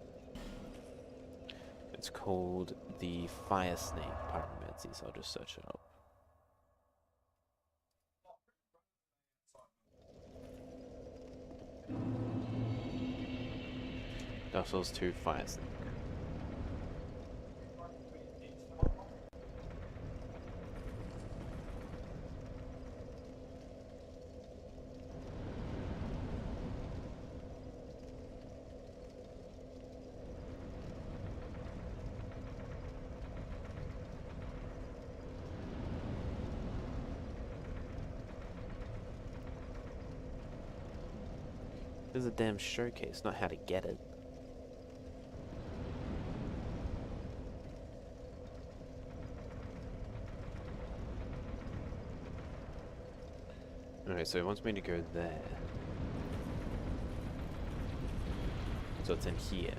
A: It's called the Fire Snake Pyromancy, so I'll just search it up. Dark Souls 2 Fire Snake. There's a damn showcase, not how to get it. Okay, so it wants me to go there. So it's in here.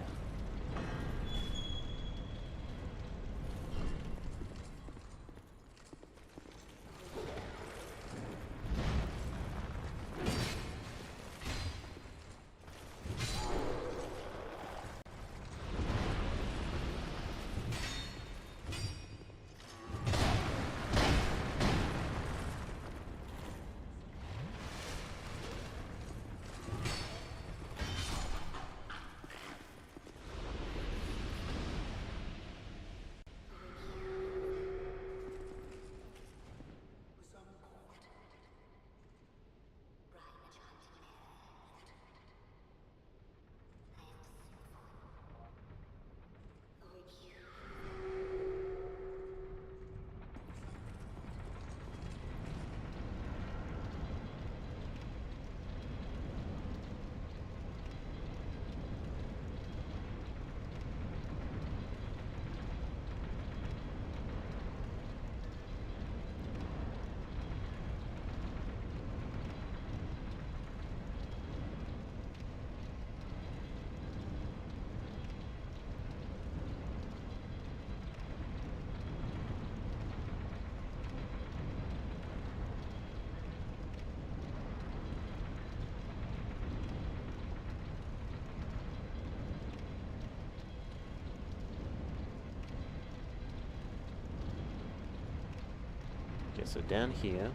A: Okay, so down here,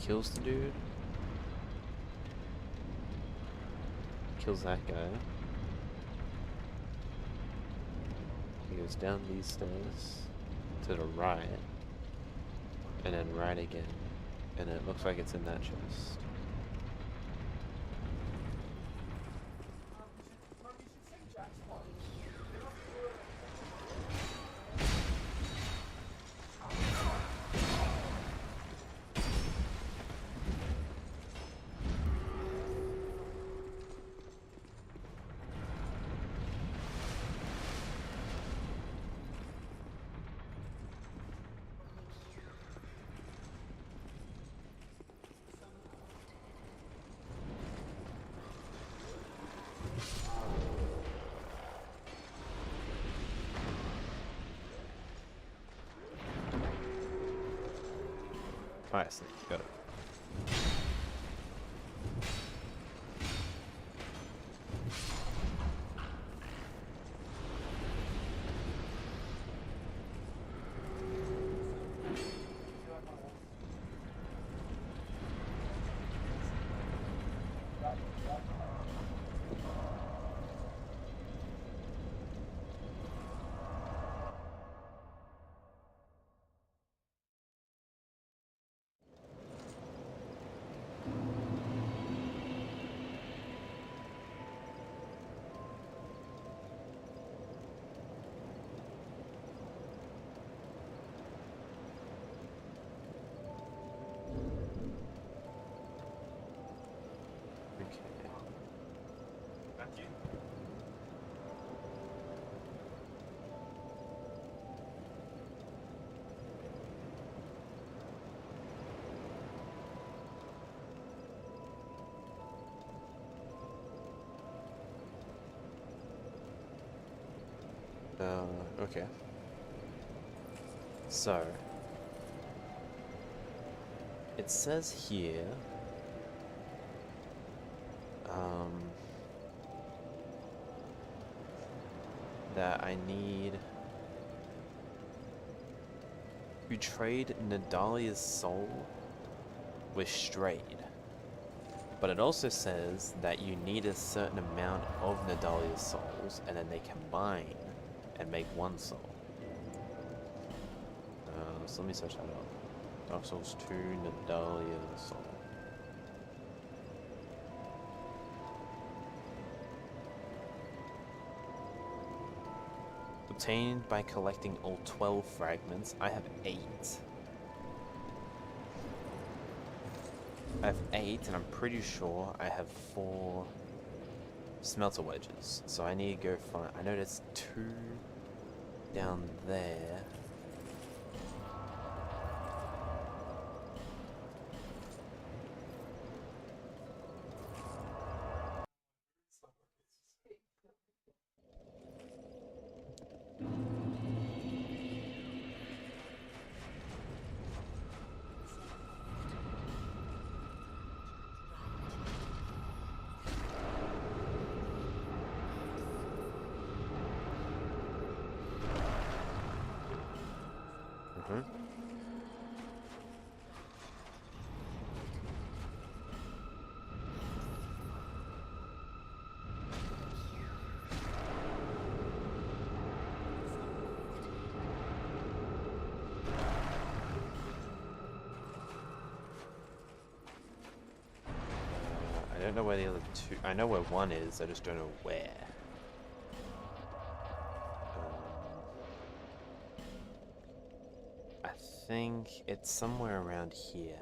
A: kills the dude, kills that guy, he goes down these stairs to the right, and then right again, and it looks like it's in that chest. Fire Snake, got it. Okay. So, it says here, that I need to trade Nadalia's soul with Strayed. But it also says that you need a certain amount of Nadalia's souls, and then they combine and make one soul. So let me search that up. Dark Souls 2, Nadalia's soul. Obtained by collecting all 12 fragments. I have 8. I have 8, and I'm pretty sure I have 4 smelter wedges. So I need to go find. I know there's 2 down there. I don't know where the other 2... I know where one is, I just don't know where. I think it's somewhere around here.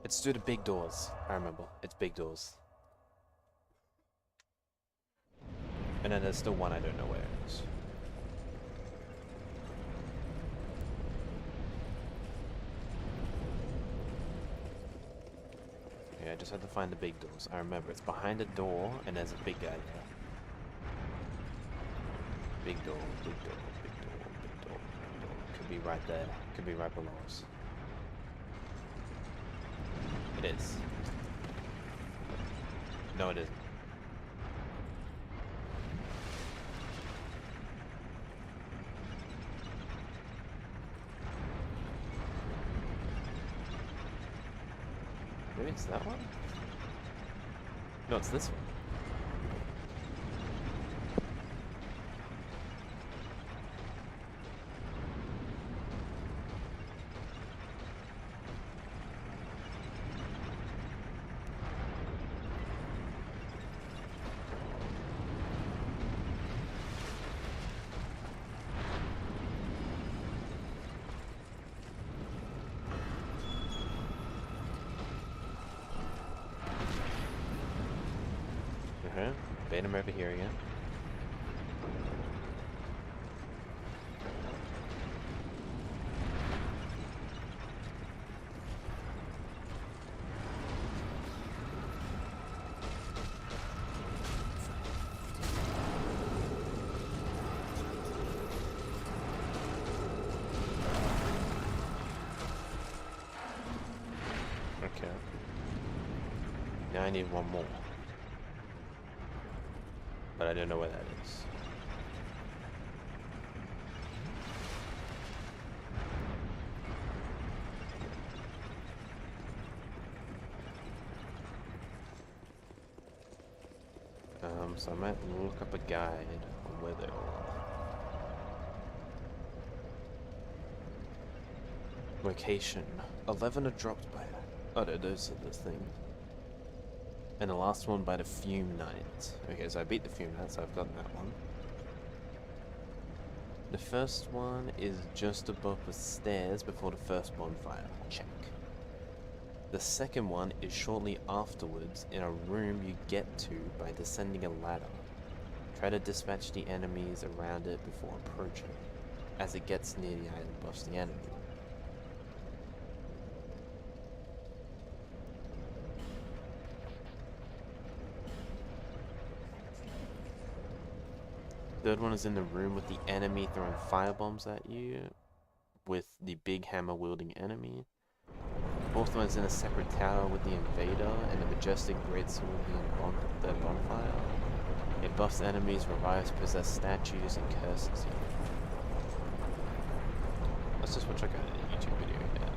A: It's through the big doors, I remember. It's big doors. And then there's still one I don't know where it is. I just have to find the big doors. I remember it's behind a door and there's a big guy there. Big door, big door, big door, big door, big door. Could be right there. Could be right below us. It is. No, it isn't. Maybe it's that one? No, it's this one. Bait him over here again. Okay. Now I need one more. But I don't know where that is. So I might look up a guide on where they are. Location. 11 are dropped by... Oh no, those are the things. And the last one by the Fume Knight. Okay, so I beat the Fume Knight, so I've gotten that one. The first one is just above the stairs before the first bonfire. Check. The second one is shortly afterwards in a room you get to by descending a ladder. Try to dispatch the enemies around it before approaching. As it gets near the item buffs the enemy. Third one is in the room with the enemy throwing firebombs at you, with the big hammer wielding enemy. Fourth one's in a separate tower with the invader and the majestic greatsword being the bonfire. It buffs enemies, revives possessed statues, and curses you. Let's just watch like a YouTube video again.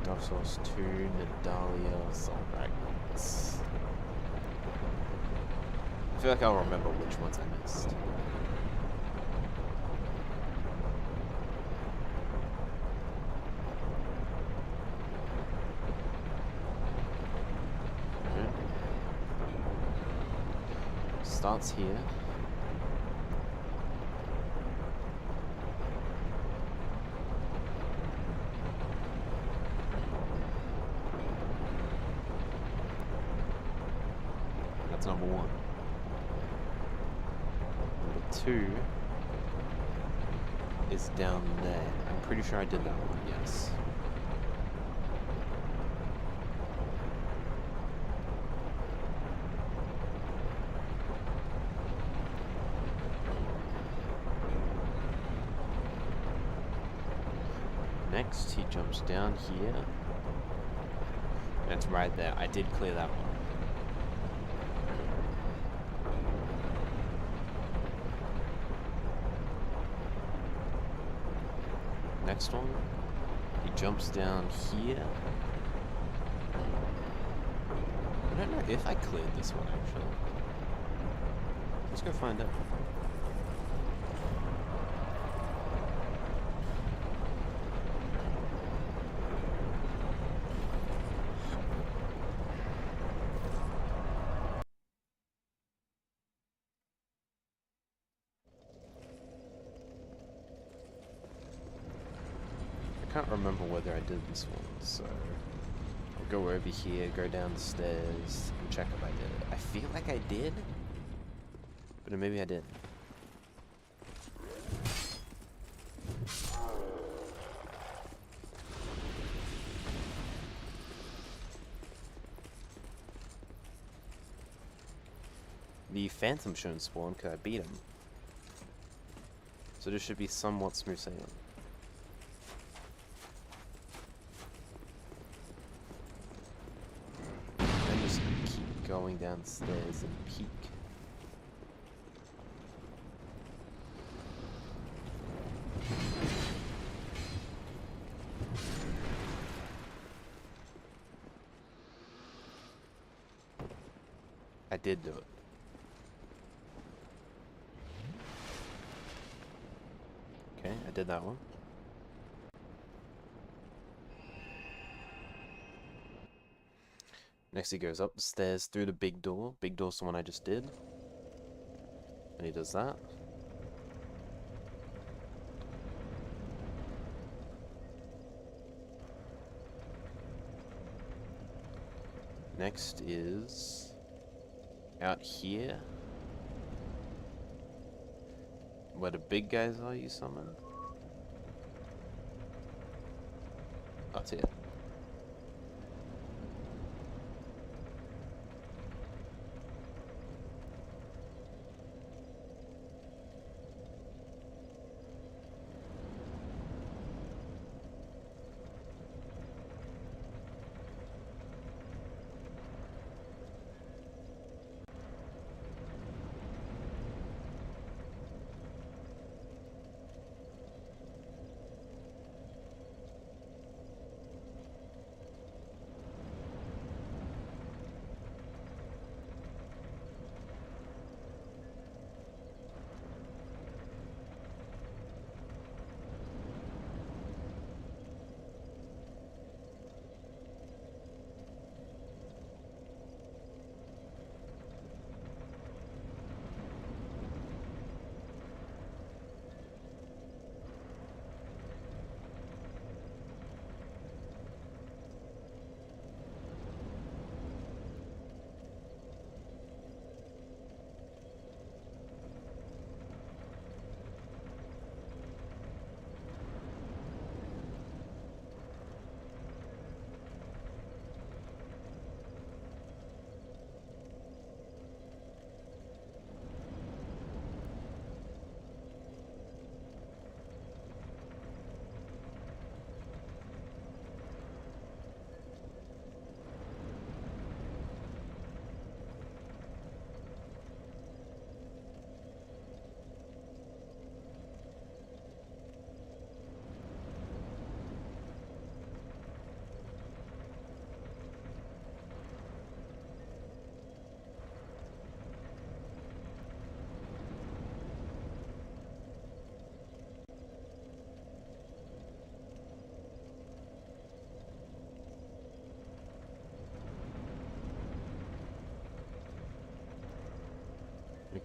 A: Dark Souls 2, Nadalia, Soul Fragments. I feel like I'll remember which ones I missed. Starts here. That's number one. Number two is down there. I'm pretty sure I did that one, yes. Next, he jumps down here. That's right there. I did clear that one. Next one, he jumps down here. I don't know if I cleared this one actually. Let's go find out. I can't remember whether I did this one, so I'll go over here, go down the stairs, and check if I did it. I feel like I did, but maybe I didn't. The Phantom shouldn't spawn because I beat him, so this should be somewhat smooth sailing. Going downstairs and peek. I did do it. Okay, I did that one. Next he goes up the stairs through the big door. Big door's the one I just did. And he does that. Next is out here. Where the big guys are you summon. That's it.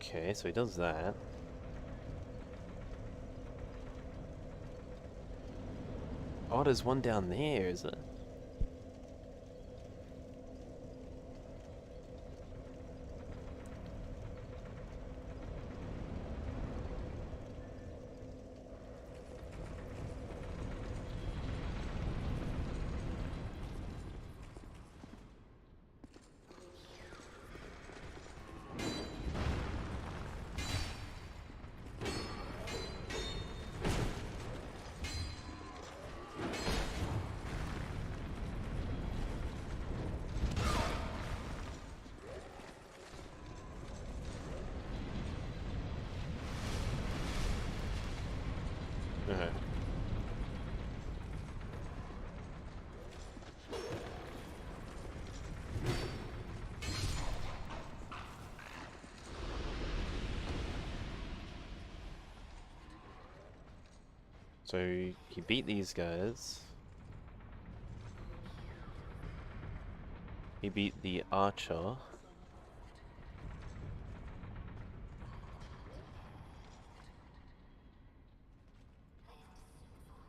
A: Okay, so he does that. Oh, there's one down there, is it? Okay. So he beat these guys. He beat the archer.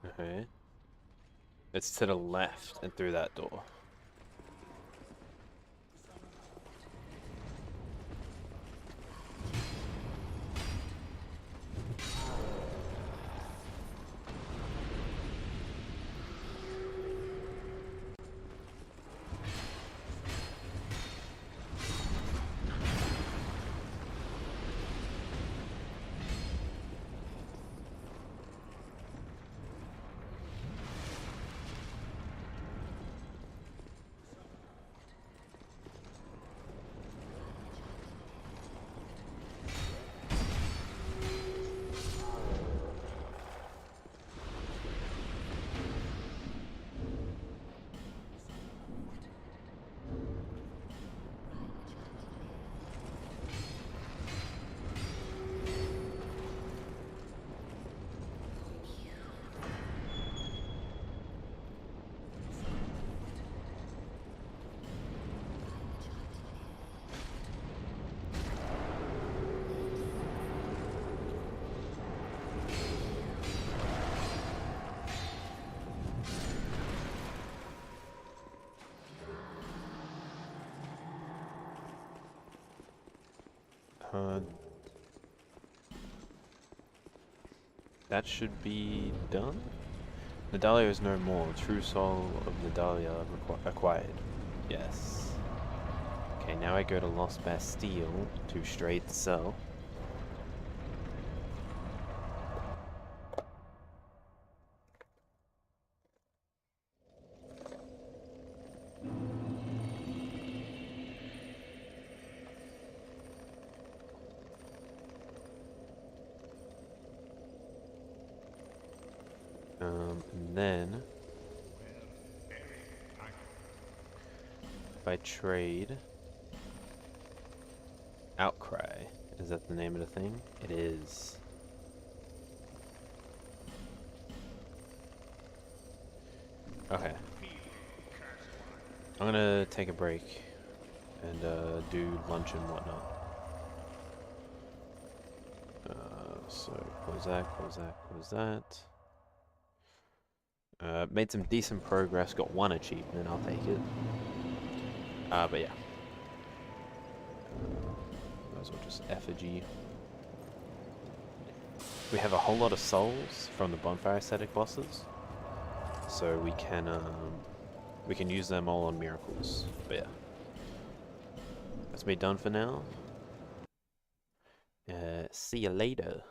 A: Okay. It's to the left and through that door. That should be done. Nadalia is no more. True soul of Nadalia acquired. Yes. Okay, now I go to Lost Bastille to Strayed Cell. And then if I trade Outcry, is that the name of the thing? It is. Okay. I'm gonna take a break and do lunch and whatnot. So close that, close that, close that. Made some decent progress, got one achievement, I'll take it. But yeah. Might as well just effigy. We have a whole lot of souls from the bonfire ascetic bosses. So we can use them all on miracles. But yeah. That's me done for now. See you later.